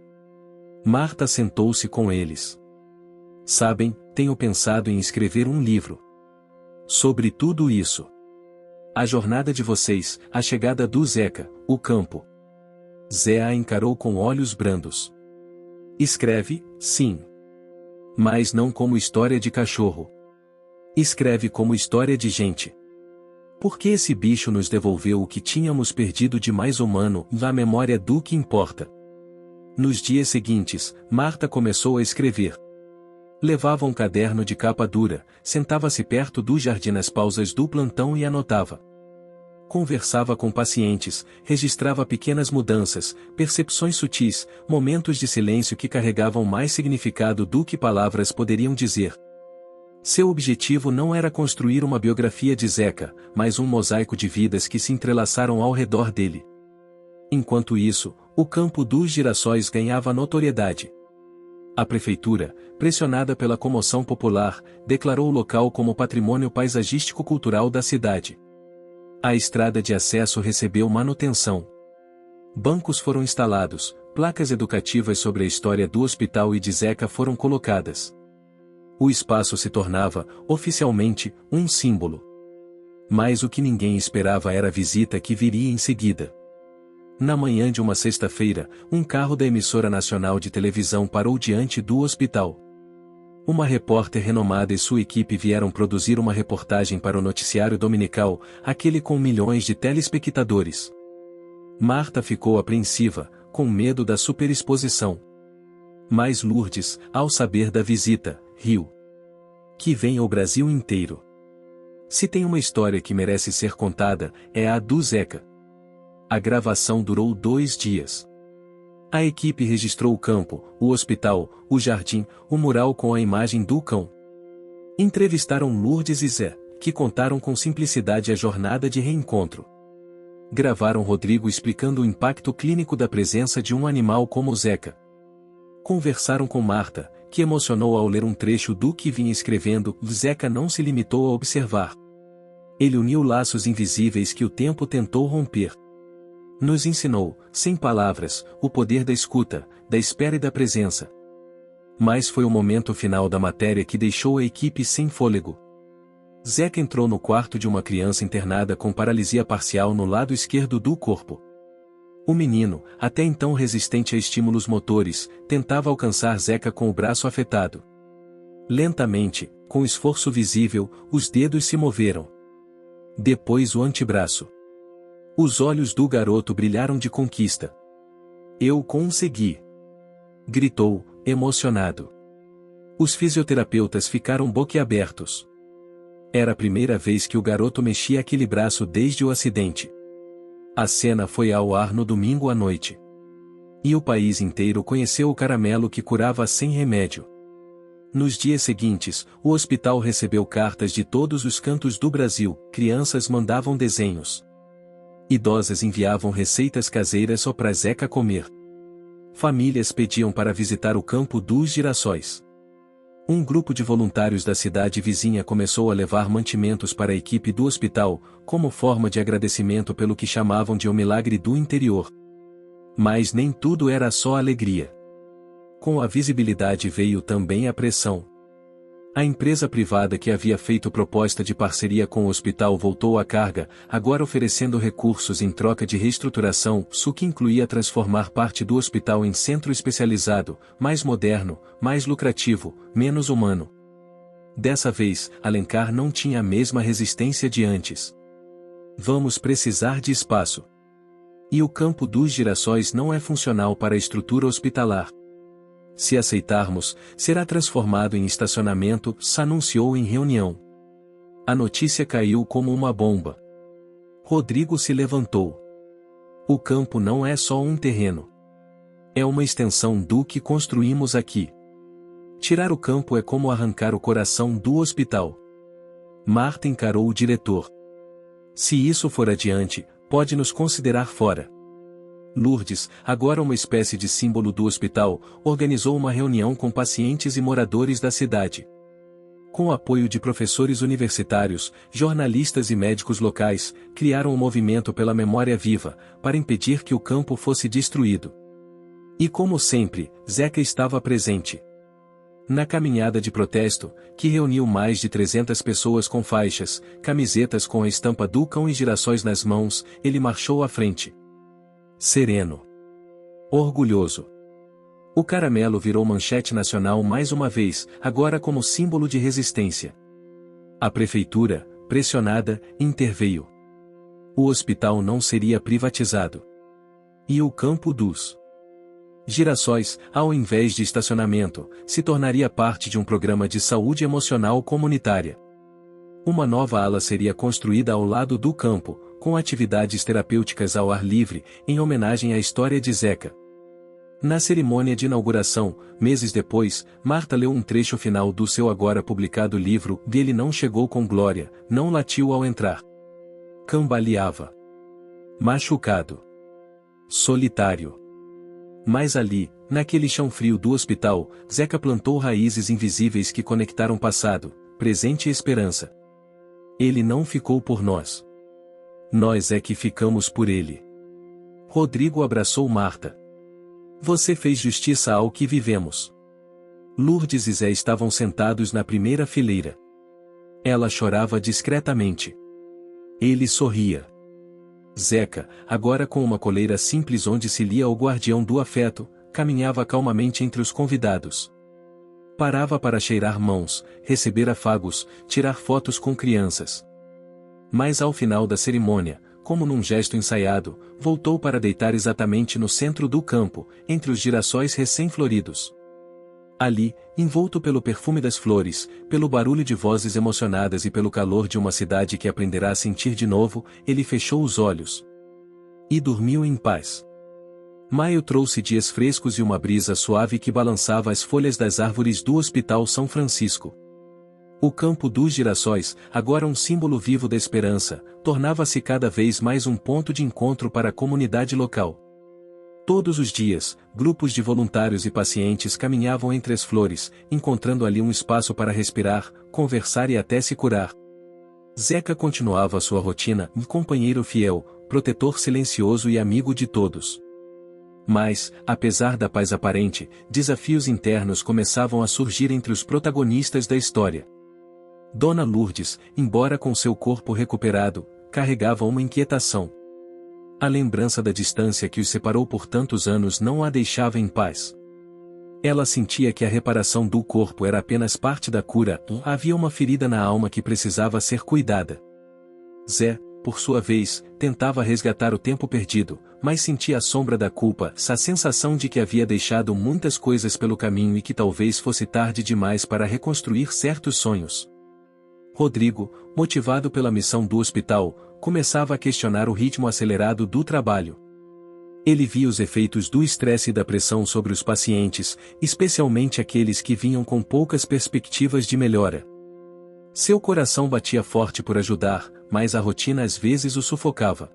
Marta sentou-se com eles. "Sabem, tenho pensado em escrever um livro sobre tudo isso. A jornada de vocês, a chegada do Zeca, o campo." Zé a encarou com olhos brandos. "Escreve, sim. Mas não como história de cachorro. Escreve como história de gente. Porque esse bicho nos devolveu o que tínhamos perdido de mais humano, a memória do que importa." Nos dias seguintes, Marta começou a escrever. Levava um caderno de capa dura, sentava-se perto do jardim nas pausas do plantão e anotava. Conversava com pacientes, registrava pequenas mudanças, percepções sutis, momentos de silêncio que carregavam mais significado do que palavras poderiam dizer. Seu objetivo não era construir uma biografia de Zeca, mas um mosaico de vidas que se entrelaçaram ao redor dele. Enquanto isso, o campo dos girassóis ganhava notoriedade. A prefeitura, pressionada pela comoção popular, declarou o local como patrimônio paisagístico-cultural da cidade. A estrada de acesso recebeu manutenção. Bancos foram instalados, placas educativas sobre a história do hospital e de Zeca foram colocadas. O espaço se tornava, oficialmente, um símbolo. Mas o que ninguém esperava era a visita que viria em seguida. Na manhã de uma sexta-feira, um carro da emissora nacional de televisão parou diante do hospital. Uma repórter renomada e sua equipe vieram produzir uma reportagem para o noticiário dominical, aquele com milhões de telespectadores. Marta ficou apreensiva, com medo da superexposição. Mas Lourdes, ao saber da visita, riu. Que venha o Brasil inteiro. Se tem uma história que merece ser contada, é a do Zeca. A gravação durou 2 dias. A equipe registrou o campo, o hospital, o jardim, o mural com a imagem do cão. Entrevistaram Lourdes e Zé, que contaram com simplicidade a jornada de reencontro. Gravaram Rodrigo explicando o impacto clínico da presença de um animal como o Zeca. Conversaram com Marta, que emocionou ao ler um trecho do que vinha escrevendo. Zeca não se limitou a observar. Ele uniu laços invisíveis que o tempo tentou romper. Nos ensinou, sem palavras, o poder da escuta, da espera e da presença. Mas foi o momento final da matéria que deixou a equipe sem fôlego. Zeca entrou no quarto de uma criança internada com paralisia parcial no lado esquerdo do corpo. O menino, até então resistente a estímulos motores, tentava alcançar Zeca com o braço afetado. Lentamente, com esforço visível, os dedos se moveram. Depois o antebraço. Os olhos do garoto brilharam de conquista. "Eu consegui!" gritou, emocionado. Os fisioterapeutas ficaram boquiabertos. Era a primeira vez que o garoto mexia aquele braço desde o acidente. A cena foi ao ar no domingo à noite. E o país inteiro conheceu o caramelo que curava sem remédio. Nos dias seguintes, o hospital recebeu cartas de todos os cantos do Brasil, crianças mandavam desenhos. Idosas enviavam receitas caseiras só para Zeca comer. Famílias pediam para visitar o campo dos girassóis. Um grupo de voluntários da cidade vizinha começou a levar mantimentos para a equipe do hospital, como forma de agradecimento pelo que chamavam de o milagre do interior. Mas nem tudo era só alegria. Com a visibilidade veio também a pressão. A empresa privada que havia feito proposta de parceria com o hospital voltou à carga, agora oferecendo recursos em troca de reestruturação, o que incluía transformar parte do hospital em centro especializado, mais moderno, mais lucrativo, menos humano. Dessa vez, Alencar não tinha a mesma resistência de antes. Vamos precisar de espaço. E o campo dos girassóis não é funcional para a estrutura hospitalar. Se aceitarmos, será transformado em estacionamento, anunciou em reunião. A notícia caiu como uma bomba. Rodrigo se levantou. O campo não é só um terreno. É uma extensão do que construímos aqui. Tirar o campo é como arrancar o coração do hospital. Marta encarou o diretor. Se isso for adiante, pode nos considerar fora. Lourdes, agora uma espécie de símbolo do hospital, organizou uma reunião com pacientes e moradores da cidade. Com o apoio de professores universitários, jornalistas e médicos locais, criaram um movimento pela memória viva, para impedir que o campo fosse destruído. E como sempre, Zeca estava presente. Na caminhada de protesto, que reuniu mais de 300 pessoas com faixas, camisetas com a estampa do cão e girassóis nas mãos, ele marchou à frente. Sereno. Orgulhoso. O caramelo virou manchete nacional mais uma vez, agora como símbolo de resistência. A prefeitura, pressionada, interveio. O hospital não seria privatizado. E o campo dos girassóis, ao invés de estacionamento, se tornaria parte de um programa de saúde emocional comunitária. Uma nova ala seria construída ao lado do campo, com atividades terapêuticas ao ar livre, em homenagem à história de Zeca. Na cerimônia de inauguração, meses depois, Marta leu um trecho final do seu agora publicado livro Ele não chegou com glória, não latiu ao entrar. Cambaleava. Machucado. Solitário. Mas ali, naquele chão frio do hospital, Zeca plantou raízes invisíveis que conectaram passado, presente e esperança. Ele não ficou por nós. Nós é que ficamos por ele. Rodrigo abraçou Marta. Você fez justiça ao que vivemos. Lourdes e Zé estavam sentados na primeira fileira. Ela chorava discretamente. Ele sorria. Zeca, agora com uma coleira simples onde se lia o guardião do afeto, caminhava calmamente entre os convidados. Parava para cheirar mãos, receber afagos, tirar fotos com crianças. Mas ao final da cerimônia, como num gesto ensaiado, voltou para deitar exatamente no centro do campo, entre os girassóis recém-floridos. Ali, envolto pelo perfume das flores, pelo barulho de vozes emocionadas e pelo calor de uma cidade que aprenderá a sentir de novo, ele fechou os olhos. E dormiu em paz. Maio trouxe dias frescos e uma brisa suave que balançava as folhas das árvores do Hospital São Francisco. O campo dos girassóis, agora um símbolo vivo da esperança, tornava-se cada vez mais um ponto de encontro para a comunidade local. Todos os dias, grupos de voluntários e pacientes caminhavam entre as flores, encontrando ali um espaço para respirar, conversar e até se curar. Zeca continuava a sua rotina, um companheiro fiel, protetor silencioso e amigo de todos. Mas, apesar da paz aparente, desafios internos começavam a surgir entre os protagonistas da história. Dona Lourdes, embora com seu corpo recuperado, carregava uma inquietação. A lembrança da distância que os separou por tantos anos não a deixava em paz. Ela sentia que a reparação do corpo era apenas parte da cura, havia uma ferida na alma que precisava ser cuidada. Zé, por sua vez, tentava resgatar o tempo perdido, mas sentia a sombra da culpa, a sensação de que havia deixado muitas coisas pelo caminho e que talvez fosse tarde demais para reconstruir certos sonhos. Rodrigo, motivado pela missão do hospital, começava a questionar o ritmo acelerado do trabalho. Ele via os efeitos do estresse e da pressão sobre os pacientes, especialmente aqueles que vinham com poucas perspectivas de melhora. Seu coração batia forte por ajudar, mas a rotina às vezes o sufocava.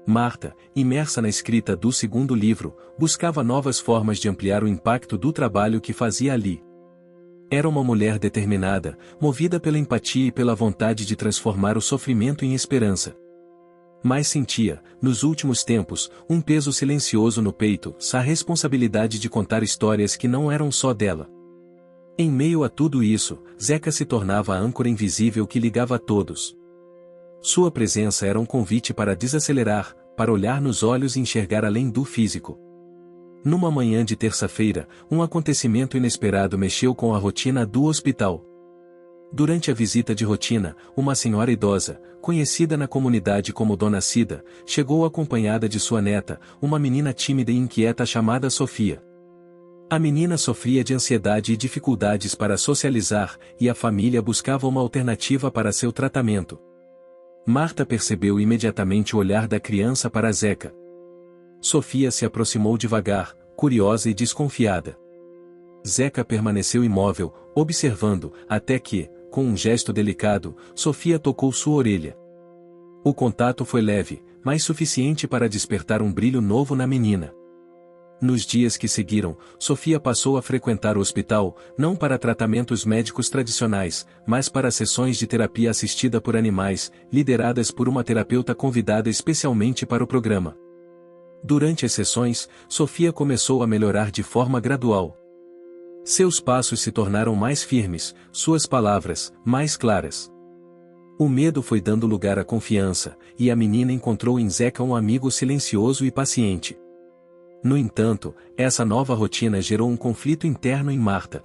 Marta, imersa na escrita do segundo livro, buscava novas formas de ampliar o impacto do trabalho que fazia ali. Era uma mulher determinada, movida pela empatia e pela vontade de transformar o sofrimento em esperança. Mas sentia, nos últimos tempos, um peso silencioso no peito, a responsabilidade de contar histórias que não eram só dela. Em meio a tudo isso, Zeca se tornava a âncora invisível que ligava a todos. Sua presença era um convite para desacelerar, para olhar nos olhos e enxergar além do físico. Numa manhã de terça-feira, um acontecimento inesperado mexeu com a rotina do hospital. Durante a visita de rotina, uma senhora idosa, conhecida na comunidade como Dona Cida, chegou acompanhada de sua neta, uma menina tímida e inquieta chamada Sofia. A menina sofria de ansiedade e dificuldades para socializar, e a família buscava uma alternativa para seu tratamento. Marta percebeu imediatamente o olhar da criança para Zeca. Sofia se aproximou devagar, curiosa e desconfiada. Zeca permaneceu imóvel, observando, até que, com um gesto delicado, Sofia tocou sua orelha. O contato foi leve, mas suficiente para despertar um brilho novo na menina. Nos dias que seguiram, Sofia passou a frequentar o hospital, não para tratamentos médicos tradicionais, mas para sessões de terapia assistida por animais, lideradas por uma terapeuta convidada especialmente para o programa. Durante as sessões, Sofia começou a melhorar de forma gradual. Seus passos se tornaram mais firmes, suas palavras, mais claras. O medo foi dando lugar à confiança, e a menina encontrou em Zeca um amigo silencioso e paciente. No entanto, essa nova rotina gerou um conflito interno em Marta.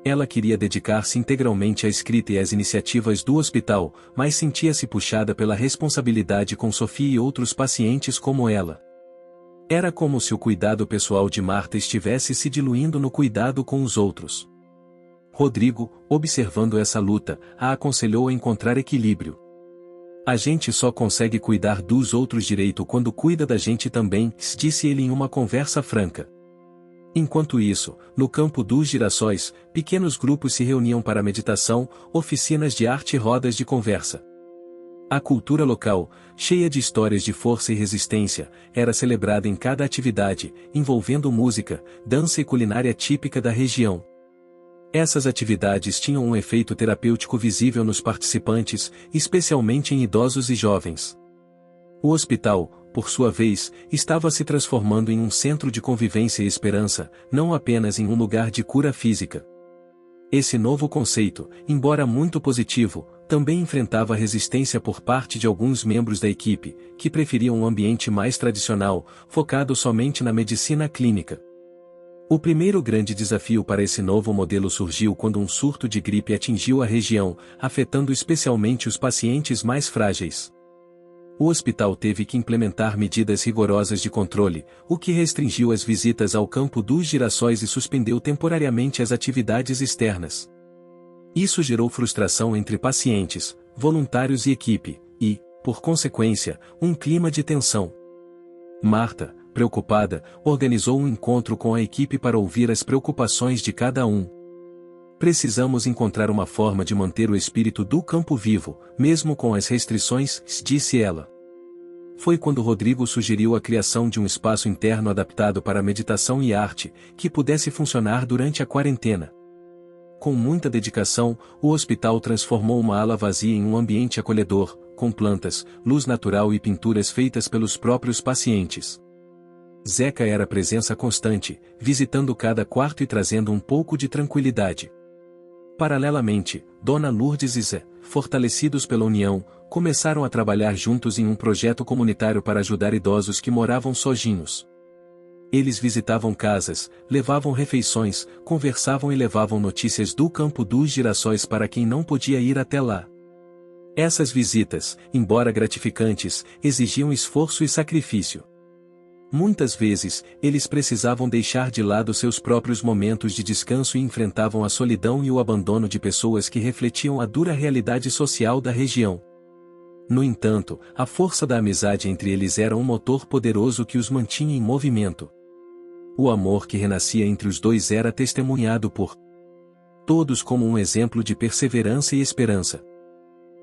Ela queria dedicar-se integralmente à escrita e às iniciativas do hospital, mas sentia-se puxada pela responsabilidade com Sofia e outros pacientes como ela. Era como se o cuidado pessoal de Marta estivesse se diluindo no cuidado com os outros. Rodrigo, observando essa luta, a aconselhou a encontrar equilíbrio. A gente só consegue cuidar dos outros direito quando cuida da gente também, disse ele em uma conversa franca. Enquanto isso, no campo dos Girassóis, pequenos grupos se reuniam para meditação, oficinas de arte e rodas de conversa. A cultura local, cheia de histórias de força e resistência, era celebrada em cada atividade, envolvendo música, dança e culinária típica da região. Essas atividades tinham um efeito terapêutico visível nos participantes, especialmente em idosos e jovens. O hospital, por sua vez, estava se transformando em um centro de convivência e esperança, não apenas em um lugar de cura física. Esse novo conceito, embora muito positivo, também enfrentava resistência por parte de alguns membros da equipe, que preferiam um ambiente mais tradicional, focado somente na medicina clínica. O primeiro grande desafio para esse novo modelo surgiu quando um surto de gripe atingiu a região, afetando especialmente os pacientes mais frágeis. O hospital teve que implementar medidas rigorosas de controle, o que restringiu as visitas ao campo dos Girassóis e suspendeu temporariamente as atividades externas. Isso gerou frustração entre pacientes, voluntários e equipe, e, por consequência, um clima de tensão. Marta, preocupada, organizou um encontro com a equipe para ouvir as preocupações de cada um. Precisamos encontrar uma forma de manter o espírito do campo vivo, mesmo com as restrições, disse ela. Foi quando Rodrigo sugeriu a criação de um espaço interno adaptado para meditação e arte, que pudesse funcionar durante a quarentena. Com muita dedicação, o hospital transformou uma ala vazia em um ambiente acolhedor, com plantas, luz natural e pinturas feitas pelos próprios pacientes. Zeca era presença constante, visitando cada quarto e trazendo um pouco de tranquilidade. Paralelamente, Dona Lourdes e Zé, fortalecidos pela união, começaram a trabalhar juntos em um projeto comunitário para ajudar idosos que moravam sozinhos. Eles visitavam casas, levavam refeições, conversavam e levavam notícias do campo dos Girassóis para quem não podia ir até lá. Essas visitas, embora gratificantes, exigiam esforço e sacrifício. Muitas vezes, eles precisavam deixar de lado seus próprios momentos de descanso e enfrentavam a solidão e o abandono de pessoas que refletiam a dura realidade social da região. No entanto, a força da amizade entre eles era um motor poderoso que os mantinha em movimento. O amor que renascia entre os dois era testemunhado por todos como um exemplo de perseverança e esperança.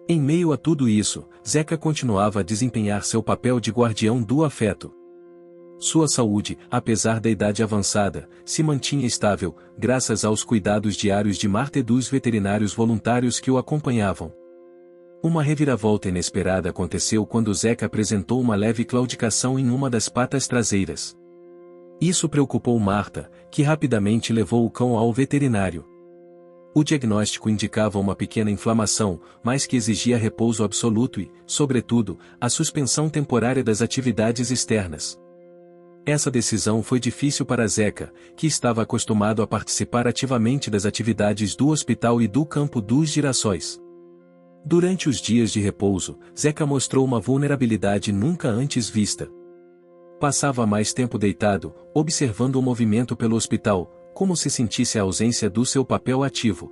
Em meio a tudo isso, Zeca continuava a desempenhar seu papel de guardião do afeto. Sua saúde, apesar da idade avançada, se mantinha estável, graças aos cuidados diários de Marta e dos veterinários voluntários que o acompanhavam. Uma reviravolta inesperada aconteceu quando Zeca apresentou uma leve claudicação em uma das patas traseiras. Isso preocupou Marta, que rapidamente levou o cão ao veterinário. O diagnóstico indicava uma pequena inflamação, mas que exigia repouso absoluto e, sobretudo, a suspensão temporária das atividades externas. Essa decisão foi difícil para Zeca, que estava acostumado a participar ativamente das atividades do hospital e do campo dos girassóis. Durante os dias de repouso, Zeca mostrou uma vulnerabilidade nunca antes vista. Passava mais tempo deitado, observando o movimento pelo hospital, como se sentisse a ausência do seu papel ativo.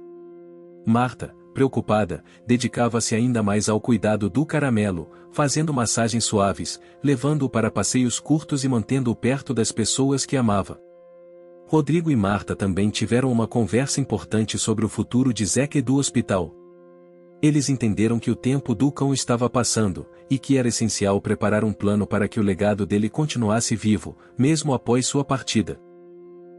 Marta, preocupada, dedicava-se ainda mais ao cuidado do caramelo, fazendo massagens suaves, levando-o para passeios curtos e mantendo-o perto das pessoas que amava. Rodrigo e Marta também tiveram uma conversa importante sobre o futuro de Zeca e do hospital. Eles entenderam que o tempo do cão estava passando, e que era essencial preparar um plano para que o legado dele continuasse vivo, mesmo após sua partida.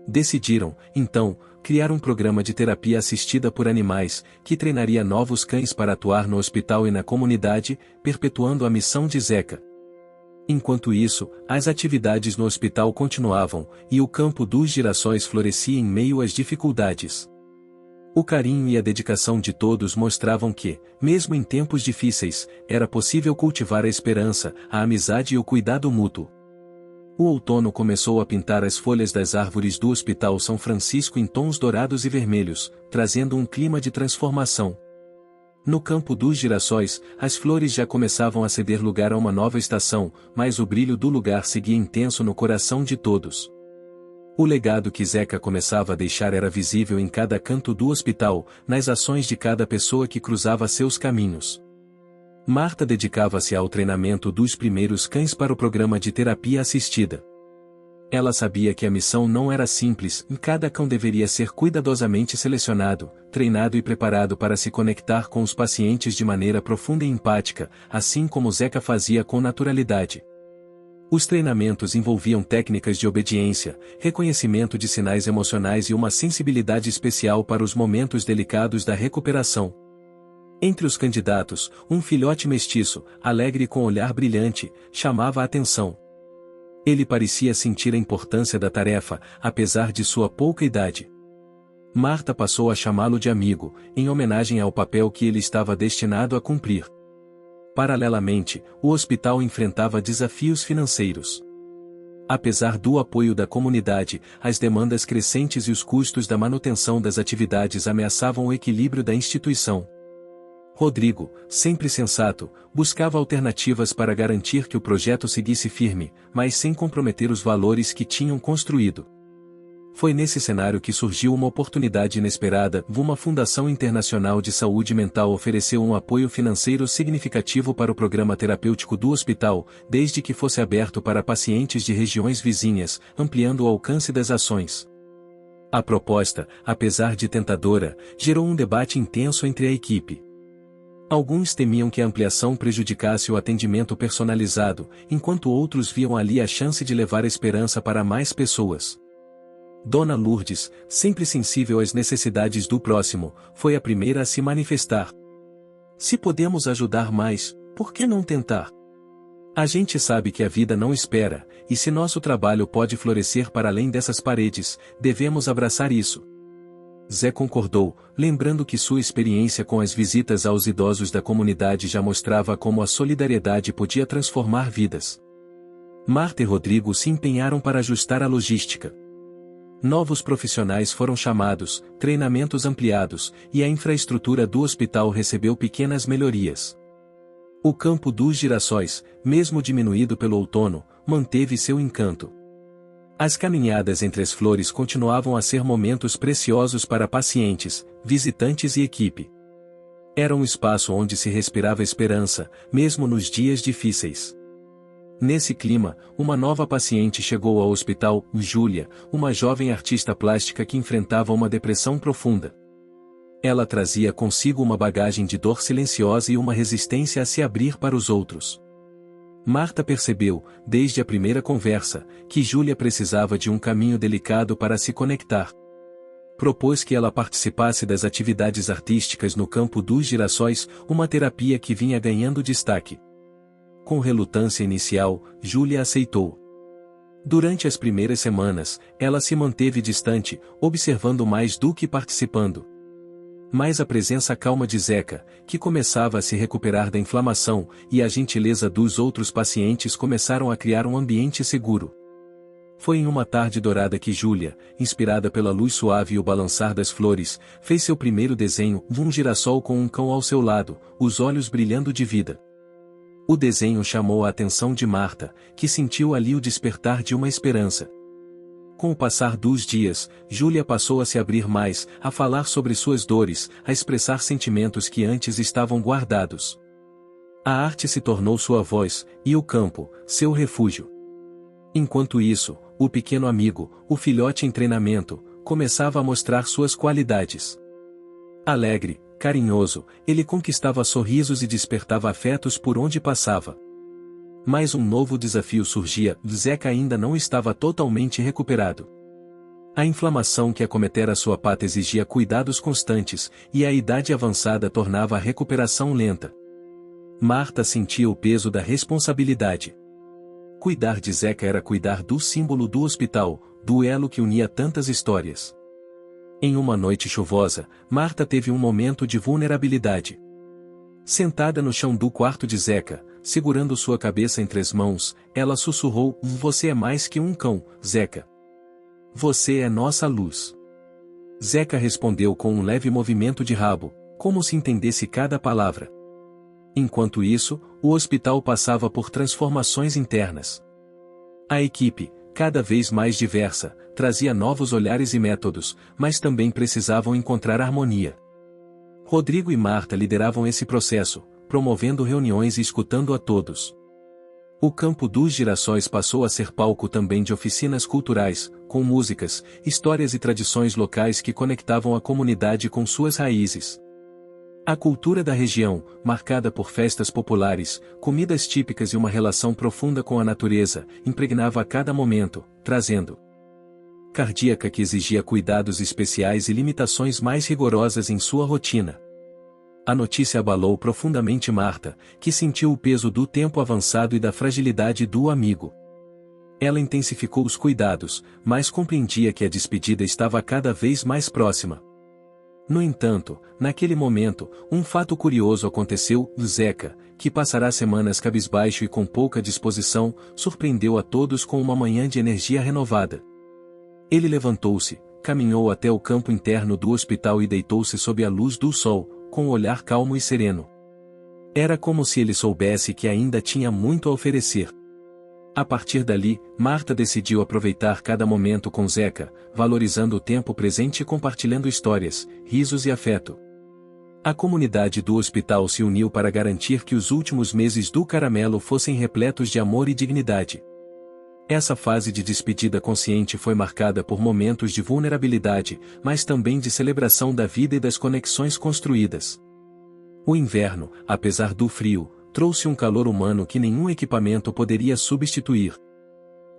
Decidiram, então, criar um programa de terapia assistida por animais, que treinaria novos cães para atuar no hospital e na comunidade, perpetuando a missão de Zeca. Enquanto isso, as atividades no hospital continuavam, e o campo dos girassóis florescia em meio às dificuldades. O carinho e a dedicação de todos mostravam que, mesmo em tempos difíceis, era possível cultivar a esperança, a amizade e o cuidado mútuo. O outono começou a pintar as folhas das árvores do Hospital São Francisco em tons dourados e vermelhos, trazendo um clima de transformação. No campo dos girassóis, as flores já começavam a ceder lugar a uma nova estação, mas o brilho do lugar seguia intenso no coração de todos. O legado que Zeca começava a deixar era visível em cada canto do hospital, nas ações de cada pessoa que cruzava seus caminhos. Marta dedicava-se ao treinamento dos primeiros cães para o programa de terapia assistida. Ela sabia que a missão não era simples, e cada cão deveria ser cuidadosamente selecionado, treinado e preparado para se conectar com os pacientes de maneira profunda e empática, assim como Zeca fazia com naturalidade. Os treinamentos envolviam técnicas de obediência, reconhecimento de sinais emocionais e uma sensibilidade especial para os momentos delicados da recuperação. Entre os candidatos, um filhote mestiço, alegre e com olhar brilhante, chamava a atenção. Ele parecia sentir a importância da tarefa, apesar de sua pouca idade. Marta passou a chamá-lo de amigo, em homenagem ao papel que ele estava destinado a cumprir. Paralelamente, o hospital enfrentava desafios financeiros. Apesar do apoio da comunidade, as demandas crescentes e os custos da manutenção das atividades ameaçavam o equilíbrio da instituição. Rodrigo, sempre sensato, buscava alternativas para garantir que o projeto seguisse firme, mas sem comprometer os valores que tinham construído. Foi nesse cenário que surgiu uma oportunidade inesperada. Uma fundação internacional de saúde mental ofereceu um apoio financeiro significativo para o programa terapêutico do hospital, desde que fosse aberto para pacientes de regiões vizinhas, ampliando o alcance das ações. A proposta, apesar de tentadora, gerou um debate intenso entre a equipe. Alguns temiam que a ampliação prejudicasse o atendimento personalizado, enquanto outros viam ali a chance de levar esperança para mais pessoas. Dona Lourdes, sempre sensível às necessidades do próximo, foi a primeira a se manifestar. Se podemos ajudar mais, por que não tentar? A gente sabe que a vida não espera, e se nosso trabalho pode florescer para além dessas paredes, devemos abraçar isso. Zé concordou, lembrando que sua experiência com as visitas aos idosos da comunidade já mostrava como a solidariedade podia transformar vidas. Marta e Rodrigo se empenharam para ajustar a logística. Novos profissionais foram chamados, treinamentos ampliados, e a infraestrutura do hospital recebeu pequenas melhorias. O campo dos girassóis, mesmo diminuído pelo outono, manteve seu encanto. As caminhadas entre as flores continuavam a ser momentos preciosos para pacientes, visitantes e equipe. Era um espaço onde se respirava esperança, mesmo nos dias difíceis. Nesse clima, uma nova paciente chegou ao hospital, Júlia, uma jovem artista plástica que enfrentava uma depressão profunda. Ela trazia consigo uma bagagem de dor silenciosa e uma resistência a se abrir para os outros. Marta percebeu, desde a primeira conversa, que Júlia precisava de um caminho delicado para se conectar. Propôs que ela participasse das atividades artísticas no Campo dos Girassóis, uma terapia que vinha ganhando destaque. Com relutância inicial, Júlia aceitou. Durante as primeiras semanas, ela se manteve distante, observando mais do que participando. Mas a presença calma de Zeca, que começava a se recuperar da inflamação, e a gentileza dos outros pacientes começaram a criar um ambiente seguro. Foi em uma tarde dourada que Júlia, inspirada pela luz suave e o balançar das flores, fez seu primeiro desenho, um girassol com um cão ao seu lado, os olhos brilhando de vida. O desenho chamou a atenção de Marta, que sentiu ali o despertar de uma esperança. Com o passar dos dias, Júlia passou a se abrir mais, a falar sobre suas dores, a expressar sentimentos que antes estavam guardados. A arte se tornou sua voz, e o campo, seu refúgio. Enquanto isso, o pequeno amigo, o filhote em treinamento, começava a mostrar suas qualidades. Alegre, carinhoso, ele conquistava sorrisos e despertava afetos por onde passava. Mas um novo desafio surgia, Zeca ainda não estava totalmente recuperado. A inflamação que acometera sua pata exigia cuidados constantes, e a idade avançada tornava a recuperação lenta. Marta sentia o peso da responsabilidade. Cuidar de Zeca era cuidar do símbolo do hospital, do elo que unia tantas histórias. Em uma noite chuvosa, Marta teve um momento de vulnerabilidade. Sentada no chão do quarto de Zeca, segurando sua cabeça entre as mãos, ela sussurrou: "Você é mais que um cão, Zeca. Você é nossa luz." Zeca respondeu com um leve movimento de rabo, como se entendesse cada palavra. Enquanto isso, o hospital passava por transformações internas. A equipe, cada vez mais diversa, trazia novos olhares e métodos, mas também precisavam encontrar harmonia. Rodrigo e Marta lideravam esse processo, promovendo reuniões e escutando a todos. O Campo dos Girassóis passou a ser palco também de oficinas culturais, com músicas, histórias e tradições locais que conectavam a comunidade com suas raízes. A cultura da região, marcada por festas populares, comidas típicas e uma relação profunda com a natureza, impregnava a cada momento, trazendo cardíaca que exigia cuidados especiais e limitações mais rigorosas em sua rotina. A notícia abalou profundamente Marta, que sentiu o peso do tempo avançado e da fragilidade do amigo. Ela intensificou os cuidados, mas compreendia que a despedida estava cada vez mais próxima. No entanto, naquele momento, um fato curioso aconteceu: Zeca, que passará semanas cabisbaixo e com pouca disposição, surpreendeu a todos com uma manhã de energia renovada. Ele levantou-se, caminhou até o campo interno do hospital e deitou-se sob a luz do sol, com um olhar calmo e sereno. Era como se ele soubesse que ainda tinha muito a oferecer. A partir dali, Marta decidiu aproveitar cada momento com Zeca, valorizando o tempo presente e compartilhando histórias, risos e afeto. A comunidade do hospital se uniu para garantir que os últimos meses do Caramelo fossem repletos de amor e dignidade. Essa fase de despedida consciente foi marcada por momentos de vulnerabilidade, mas também de celebração da vida e das conexões construídas. O inverno, apesar do frio, trouxe um calor humano que nenhum equipamento poderia substituir.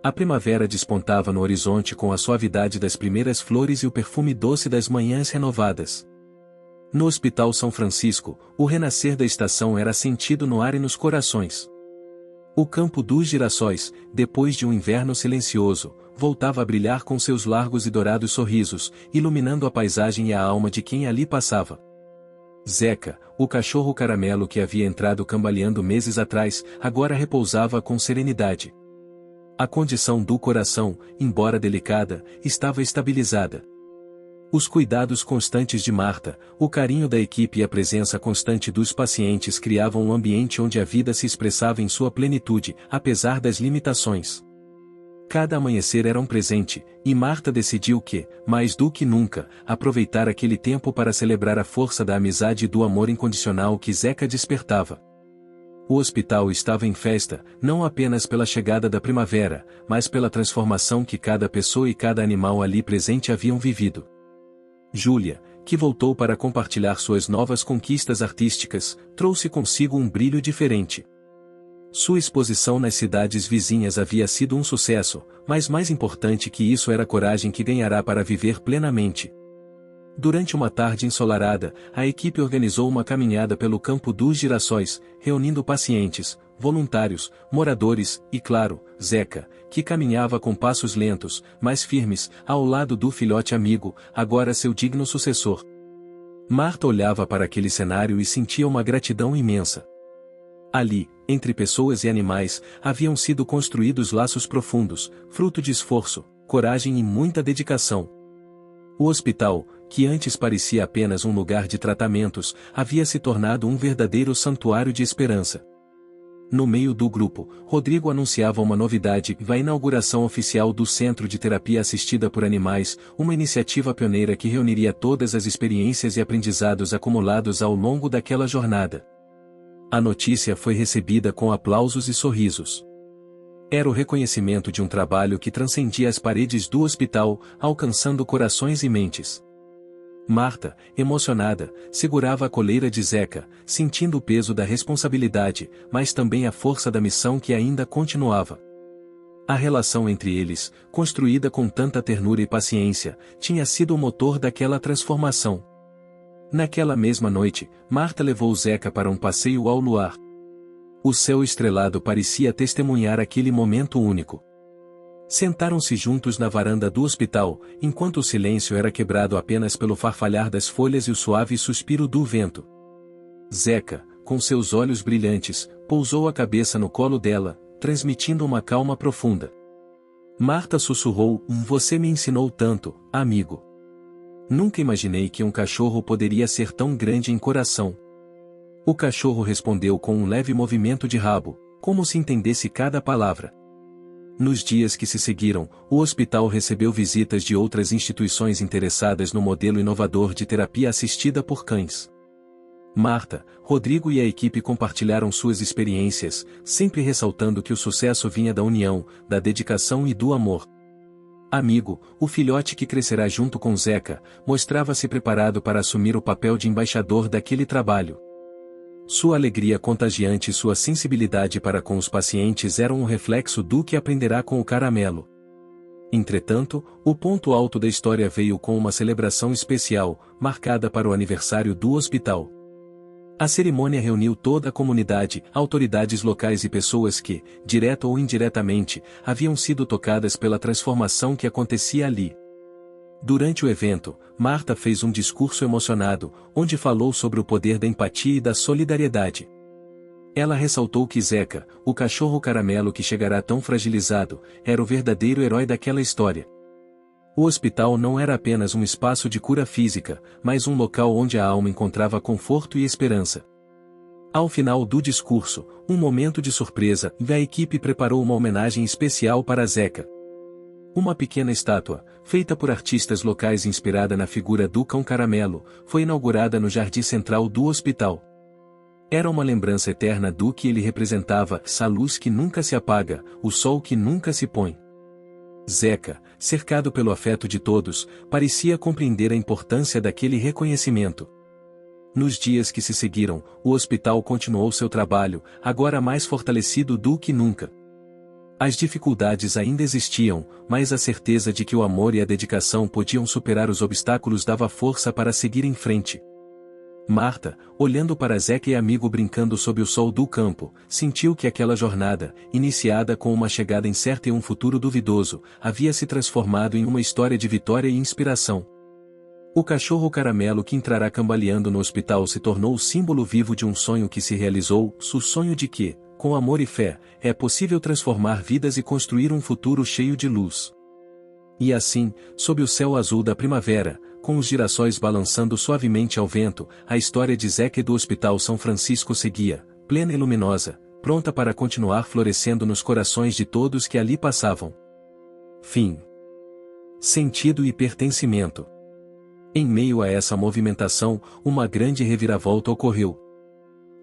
A primavera despontava no horizonte com a suavidade das primeiras flores e o perfume doce das manhãs renovadas. No Hospital São Francisco, o renascer da estação era sentido no ar e nos corações. O Campo dos Girassóis, depois de um inverno silencioso, voltava a brilhar com seus largos e dourados sorrisos, iluminando a paisagem e a alma de quem ali passava. Zeca, o cachorro caramelo que havia entrado cambaleando meses atrás, agora repousava com serenidade. A condição do coração, embora delicada, estava estabilizada. Os cuidados constantes de Marta, o carinho da equipe e a presença constante dos pacientes criavam um ambiente onde a vida se expressava em sua plenitude, apesar das limitações. Cada amanhecer era um presente, e Marta decidiu que, mais do que nunca, aproveitar aquele tempo para celebrar a força da amizade e do amor incondicional que Zeca despertava. O hospital estava em festa, não apenas pela chegada da primavera, mas pela transformação que cada pessoa e cada animal ali presente haviam vivido. Júlia, que voltou para compartilhar suas novas conquistas artísticas, trouxe consigo um brilho diferente. Sua exposição nas cidades vizinhas havia sido um sucesso, mas mais importante que isso era a coragem que ganhará para viver plenamente. Durante uma tarde ensolarada, a equipe organizou uma caminhada pelo Campo dos Girassóis, reunindo pacientes, voluntários, moradores e, claro, Zeca, que caminhava com passos lentos, mas firmes, ao lado do filhote amigo, agora seu digno sucessor. Marta olhava para aquele cenário e sentia uma gratidão imensa. Ali, entre pessoas e animais, haviam sido construídos laços profundos, fruto de esforço, coragem e muita dedicação. O hospital, que antes parecia apenas um lugar de tratamentos, havia se tornado um verdadeiro santuário de esperança. No meio do grupo, Rodrigo anunciava uma novidade: a inauguração oficial do Centro de Terapia Assistida por Animais, uma iniciativa pioneira que reuniria todas as experiências e aprendizados acumulados ao longo daquela jornada. A notícia foi recebida com aplausos e sorrisos. Era o reconhecimento de um trabalho que transcendia as paredes do hospital, alcançando corações e mentes. Marta, emocionada, segurava a coleira de Zeca, sentindo o peso da responsabilidade, mas também a força da missão que ainda continuava. A relação entre eles, construída com tanta ternura e paciência, tinha sido o motor daquela transformação. Naquela mesma noite, Marta levou Zeca para um passeio ao luar. O céu estrelado parecia testemunhar aquele momento único. Sentaram-se juntos na varanda do hospital, enquanto o silêncio era quebrado apenas pelo farfalhar das folhas e o suave suspiro do vento. Zeca, com seus olhos brilhantes, pousou a cabeça no colo dela, transmitindo uma calma profunda. Marta sussurrou: "Você me ensinou tanto, amigo. Nunca imaginei que um cachorro poderia ser tão grande em coração." O cachorro respondeu com um leve movimento de rabo, como se entendesse cada palavra. Nos dias que se seguiram, o hospital recebeu visitas de outras instituições interessadas no modelo inovador de terapia assistida por cães. Marta, Rodrigo e a equipe compartilharam suas experiências, sempre ressaltando que o sucesso vinha da união, da dedicação e do amor. Amigo, o filhote que crescerá junto com Zeca, mostrava-se preparado para assumir o papel de embaixador daquele trabalho. Sua alegria contagiante e sua sensibilidade para com os pacientes eram um reflexo do que aprenderá com o caramelo. Entretanto, o ponto alto da história veio com uma celebração especial, marcada para o aniversário do hospital. A cerimônia reuniu toda a comunidade, autoridades locais e pessoas que, direta ou indiretamente, haviam sido tocadas pela transformação que acontecia ali. Durante o evento, Marta fez um discurso emocionado, onde falou sobre o poder da empatia e da solidariedade. Ela ressaltou que Zeca, o cachorro caramelo que chegará tão fragilizado, era o verdadeiro herói daquela história. O hospital não era apenas um espaço de cura física, mas um local onde a alma encontrava conforto e esperança. Ao final do discurso, um momento de surpresa, e a equipe preparou uma homenagem especial para Zeca. Uma pequena estátua, feita por artistas locais inspirada na figura do cão caramelo, foi inaugurada no jardim central do hospital. Era uma lembrança eterna do que ele representava: a luz que nunca se apaga, o sol que nunca se põe. Zeca, cercado pelo afeto de todos, parecia compreender a importância daquele reconhecimento. Nos dias que se seguiram, o hospital continuou seu trabalho, agora mais fortalecido do que nunca. As dificuldades ainda existiam, mas a certeza de que o amor e a dedicação podiam superar os obstáculos dava força para seguir em frente. Marta, olhando para Zeca e amigo brincando sob o sol do campo, sentiu que aquela jornada, iniciada com uma chegada incerta e um futuro duvidoso, havia se transformado em uma história de vitória e inspiração. O cachorro caramelo que entrará cambaleando no hospital se tornou o símbolo vivo de um sonho que se realizou, o sonho de que, com amor e fé, é possível transformar vidas e construir um futuro cheio de luz. E assim, sob o céu azul da primavera, com os girassóis balançando suavemente ao vento, a história de Zeca e do Hospital São Francisco seguia, plena e luminosa, pronta para continuar florescendo nos corações de todos que ali passavam. Fim. Sentido e pertencimento. Em meio a essa movimentação, uma grande reviravolta ocorreu.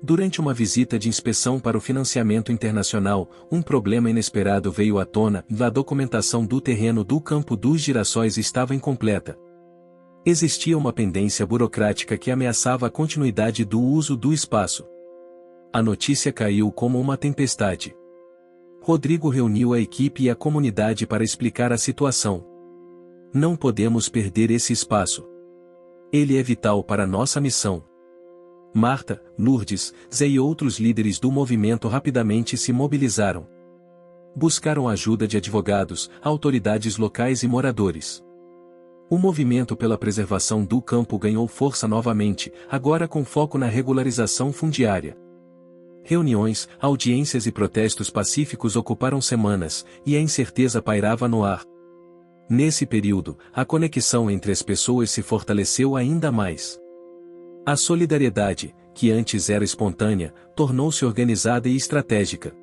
Durante uma visita de inspeção para o financiamento internacional, um problema inesperado veio à tona e a documentação do terreno do Campo dos Girassóis estava incompleta. Existia uma pendência burocrática que ameaçava a continuidade do uso do espaço. A notícia caiu como uma tempestade. Rodrigo reuniu a equipe e a comunidade para explicar a situação. Não podemos perder esse espaço. Ele é vital para nossa missão. Marta, Lourdes, Zé e outros líderes do movimento rapidamente se mobilizaram. Buscaram ajuda de advogados, autoridades locais e moradores. O movimento pela preservação do campo ganhou força novamente, agora com foco na regularização fundiária. Reuniões, audiências e protestos pacíficos ocuparam semanas, e a incerteza pairava no ar. Nesse período, a conexão entre as pessoas se fortaleceu ainda mais. A solidariedade, que antes era espontânea, tornou-se organizada e estratégica.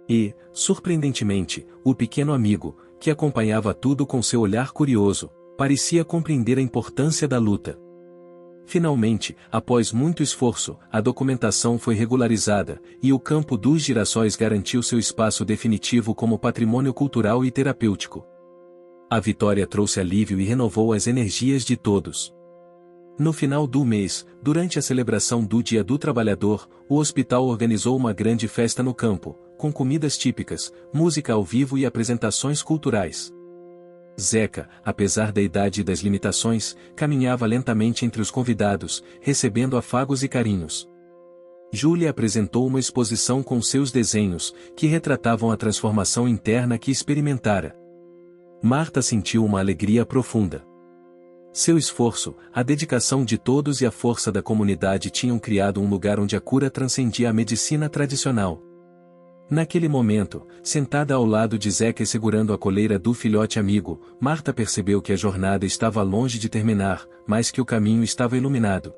E, surpreendentemente, o pequeno amigo, que acompanhava tudo com seu olhar curioso, parecia compreender a importância da luta. Finalmente, após muito esforço, a documentação foi regularizada, e o Campo dos Girassóis garantiu seu espaço definitivo como patrimônio cultural e terapêutico. A vitória trouxe alívio e renovou as energias de todos. No final do mês, durante a celebração do Dia do Trabalhador, o hospital organizou uma grande festa no campo, com comidas típicas, música ao vivo e apresentações culturais. Zeca, apesar da idade e das limitações, caminhava lentamente entre os convidados, recebendo afagos e carinhos. Júlia apresentou uma exposição com seus desenhos, que retratavam a transformação interna que experimentara. Marta sentiu uma alegria profunda. Seu esforço, a dedicação de todos e a força da comunidade tinham criado um lugar onde a cura transcendia a medicina tradicional. Naquele momento, sentada ao lado de Zeca e segurando a coleira do filhote amigo, Marta percebeu que a jornada estava longe de terminar, mas que o caminho estava iluminado.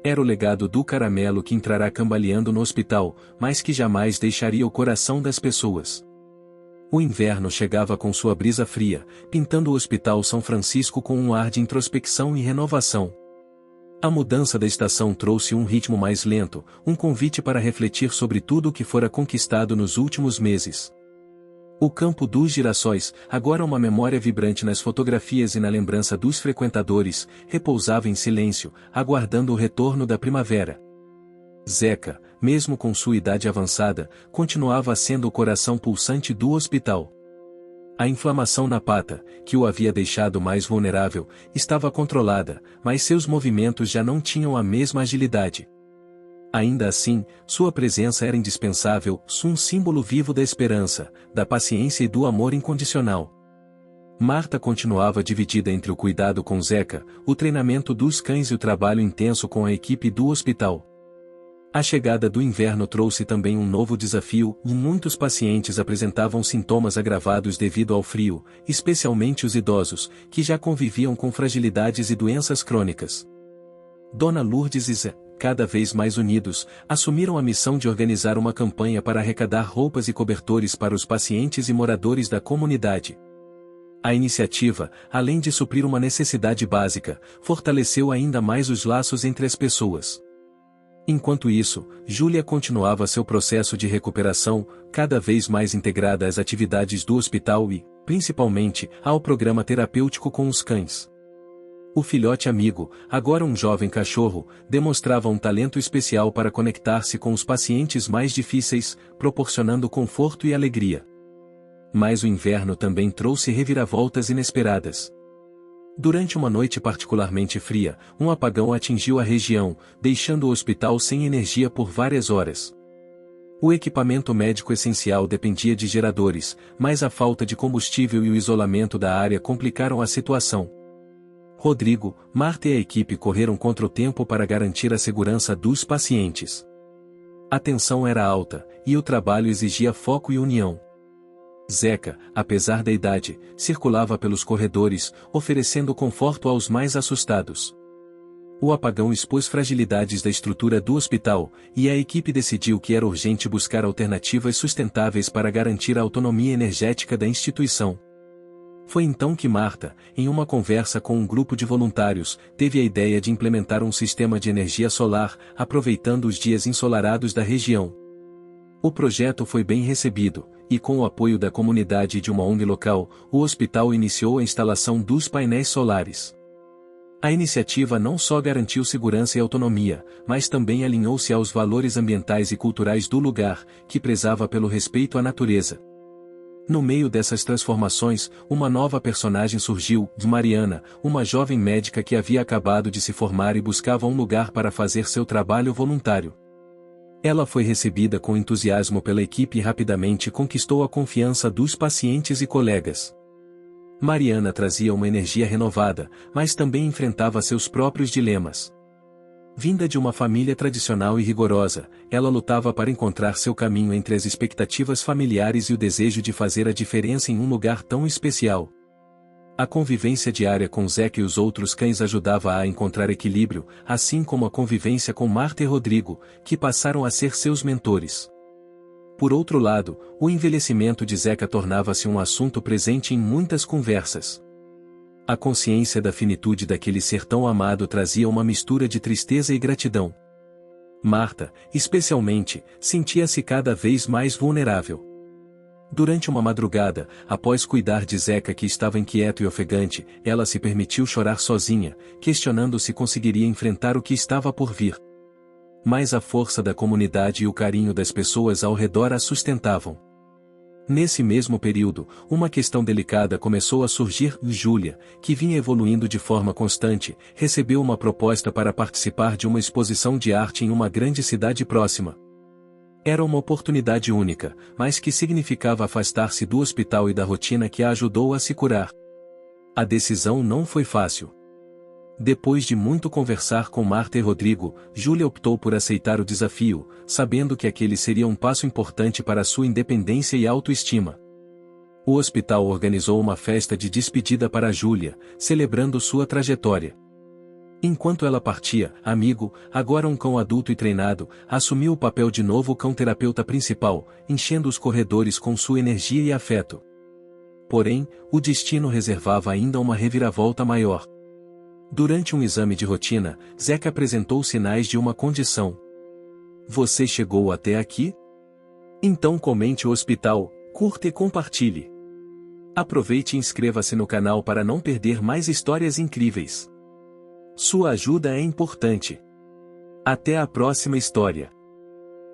Era o legado do caramelo que entrará cambaleando no hospital, mas que jamais deixaria o coração das pessoas. O inverno chegava com sua brisa fria, pintando o Hospital São Francisco com um ar de introspecção e renovação. A mudança da estação trouxe um ritmo mais lento, um convite para refletir sobre tudo o que fora conquistado nos últimos meses. O Campo dos Girassóis, agora uma memória vibrante nas fotografias e na lembrança dos frequentadores, repousava em silêncio, aguardando o retorno da primavera. Zeca, mesmo com sua idade avançada, continuava sendo o coração pulsante do hospital. A inflamação na pata, que o havia deixado mais vulnerável, estava controlada, mas seus movimentos já não tinham a mesma agilidade. Ainda assim, sua presença era indispensável, um símbolo vivo da esperança, da paciência e do amor incondicional. Marta continuava dividida entre o cuidado com Zeca, o treinamento dos cães e o trabalho intenso com a equipe do hospital. A chegada do inverno trouxe também um novo desafio, e muitos pacientes apresentavam sintomas agravados devido ao frio, especialmente os idosos, que já conviviam com fragilidades e doenças crônicas. Dona Lourdes e Zé, cada vez mais unidos, assumiram a missão de organizar uma campanha para arrecadar roupas e cobertores para os pacientes e moradores da comunidade. A iniciativa, além de suprir uma necessidade básica, fortaleceu ainda mais os laços entre as pessoas. Enquanto isso, Júlia continuava seu processo de recuperação, cada vez mais integrada às atividades do hospital e, principalmente, ao programa terapêutico com os cães. O filhote amigo, agora um jovem cachorro, demonstrava um talento especial para conectar-se com os pacientes mais difíceis, proporcionando conforto e alegria. Mas o inverno também trouxe reviravoltas inesperadas. Durante uma noite particularmente fria, um apagão atingiu a região, deixando o hospital sem energia por várias horas. O equipamento médico essencial dependia de geradores, mas a falta de combustível e o isolamento da área complicaram a situação. Rodrigo, Marta e a equipe correram contra o tempo para garantir a segurança dos pacientes. A tensão era alta, e o trabalho exigia foco e união. Zeca, apesar da idade, circulava pelos corredores, oferecendo conforto aos mais assustados. O apagão expôs fragilidades da estrutura do hospital, e a equipe decidiu que era urgente buscar alternativas sustentáveis para garantir a autonomia energética da instituição. Foi então que Marta, em uma conversa com um grupo de voluntários, teve a ideia de implementar um sistema de energia solar, aproveitando os dias ensolarados da região. O projeto foi bem recebido, e com o apoio da comunidade e de uma ONG local, o hospital iniciou a instalação dos painéis solares. A iniciativa não só garantiu segurança e autonomia, mas também alinhou-se aos valores ambientais e culturais do lugar, que prezava pelo respeito à natureza. No meio dessas transformações, uma nova personagem surgiu, Mariana, uma jovem médica que havia acabado de se formar e buscava um lugar para fazer seu trabalho voluntário. Ela foi recebida com entusiasmo pela equipe e rapidamente conquistou a confiança dos pacientes e colegas. Mariana trazia uma energia renovada, mas também enfrentava seus próprios dilemas. Vinda de uma família tradicional e rigorosa, ela lutava para encontrar seu caminho entre as expectativas familiares e o desejo de fazer a diferença em um lugar tão especial. A convivência diária com Zeca e os outros cães ajudava a encontrar equilíbrio, assim como a convivência com Marta e Rodrigo, que passaram a ser seus mentores. Por outro lado, o envelhecimento de Zeca tornava-se um assunto presente em muitas conversas. A consciência da finitude daquele ser tão amado trazia uma mistura de tristeza e gratidão. Marta, especialmente, sentia-se cada vez mais vulnerável. Durante uma madrugada, após cuidar de Zeca que estava inquieto e ofegante, ela se permitiu chorar sozinha, questionando se conseguiria enfrentar o que estava por vir. Mas a força da comunidade e o carinho das pessoas ao redor a sustentavam. Nesse mesmo período, uma questão delicada começou a surgir. Júlia, que vinha evoluindo de forma constante, recebeu uma proposta para participar de uma exposição de arte em uma grande cidade próxima. Era uma oportunidade única, mas que significava afastar-se do hospital e da rotina que a ajudou a se curar. A decisão não foi fácil. Depois de muito conversar com Marta e Rodrigo, Júlia optou por aceitar o desafio, sabendo que aquele seria um passo importante para sua independência e autoestima. O hospital organizou uma festa de despedida para Júlia, celebrando sua trajetória. Enquanto ela partia, amigo, agora um cão adulto e treinado, assumiu o papel de novo cão-terapeuta principal, enchendo os corredores com sua energia e afeto. Porém, o destino reservava ainda uma reviravolta maior. Durante um exame de rotina, Zeca apresentou sinais de uma condição. Você chegou até aqui? Então comente o hospital, curta e compartilhe. Aproveite e inscreva-se no canal para não perder mais histórias incríveis. Sua ajuda é importante. Até a próxima história.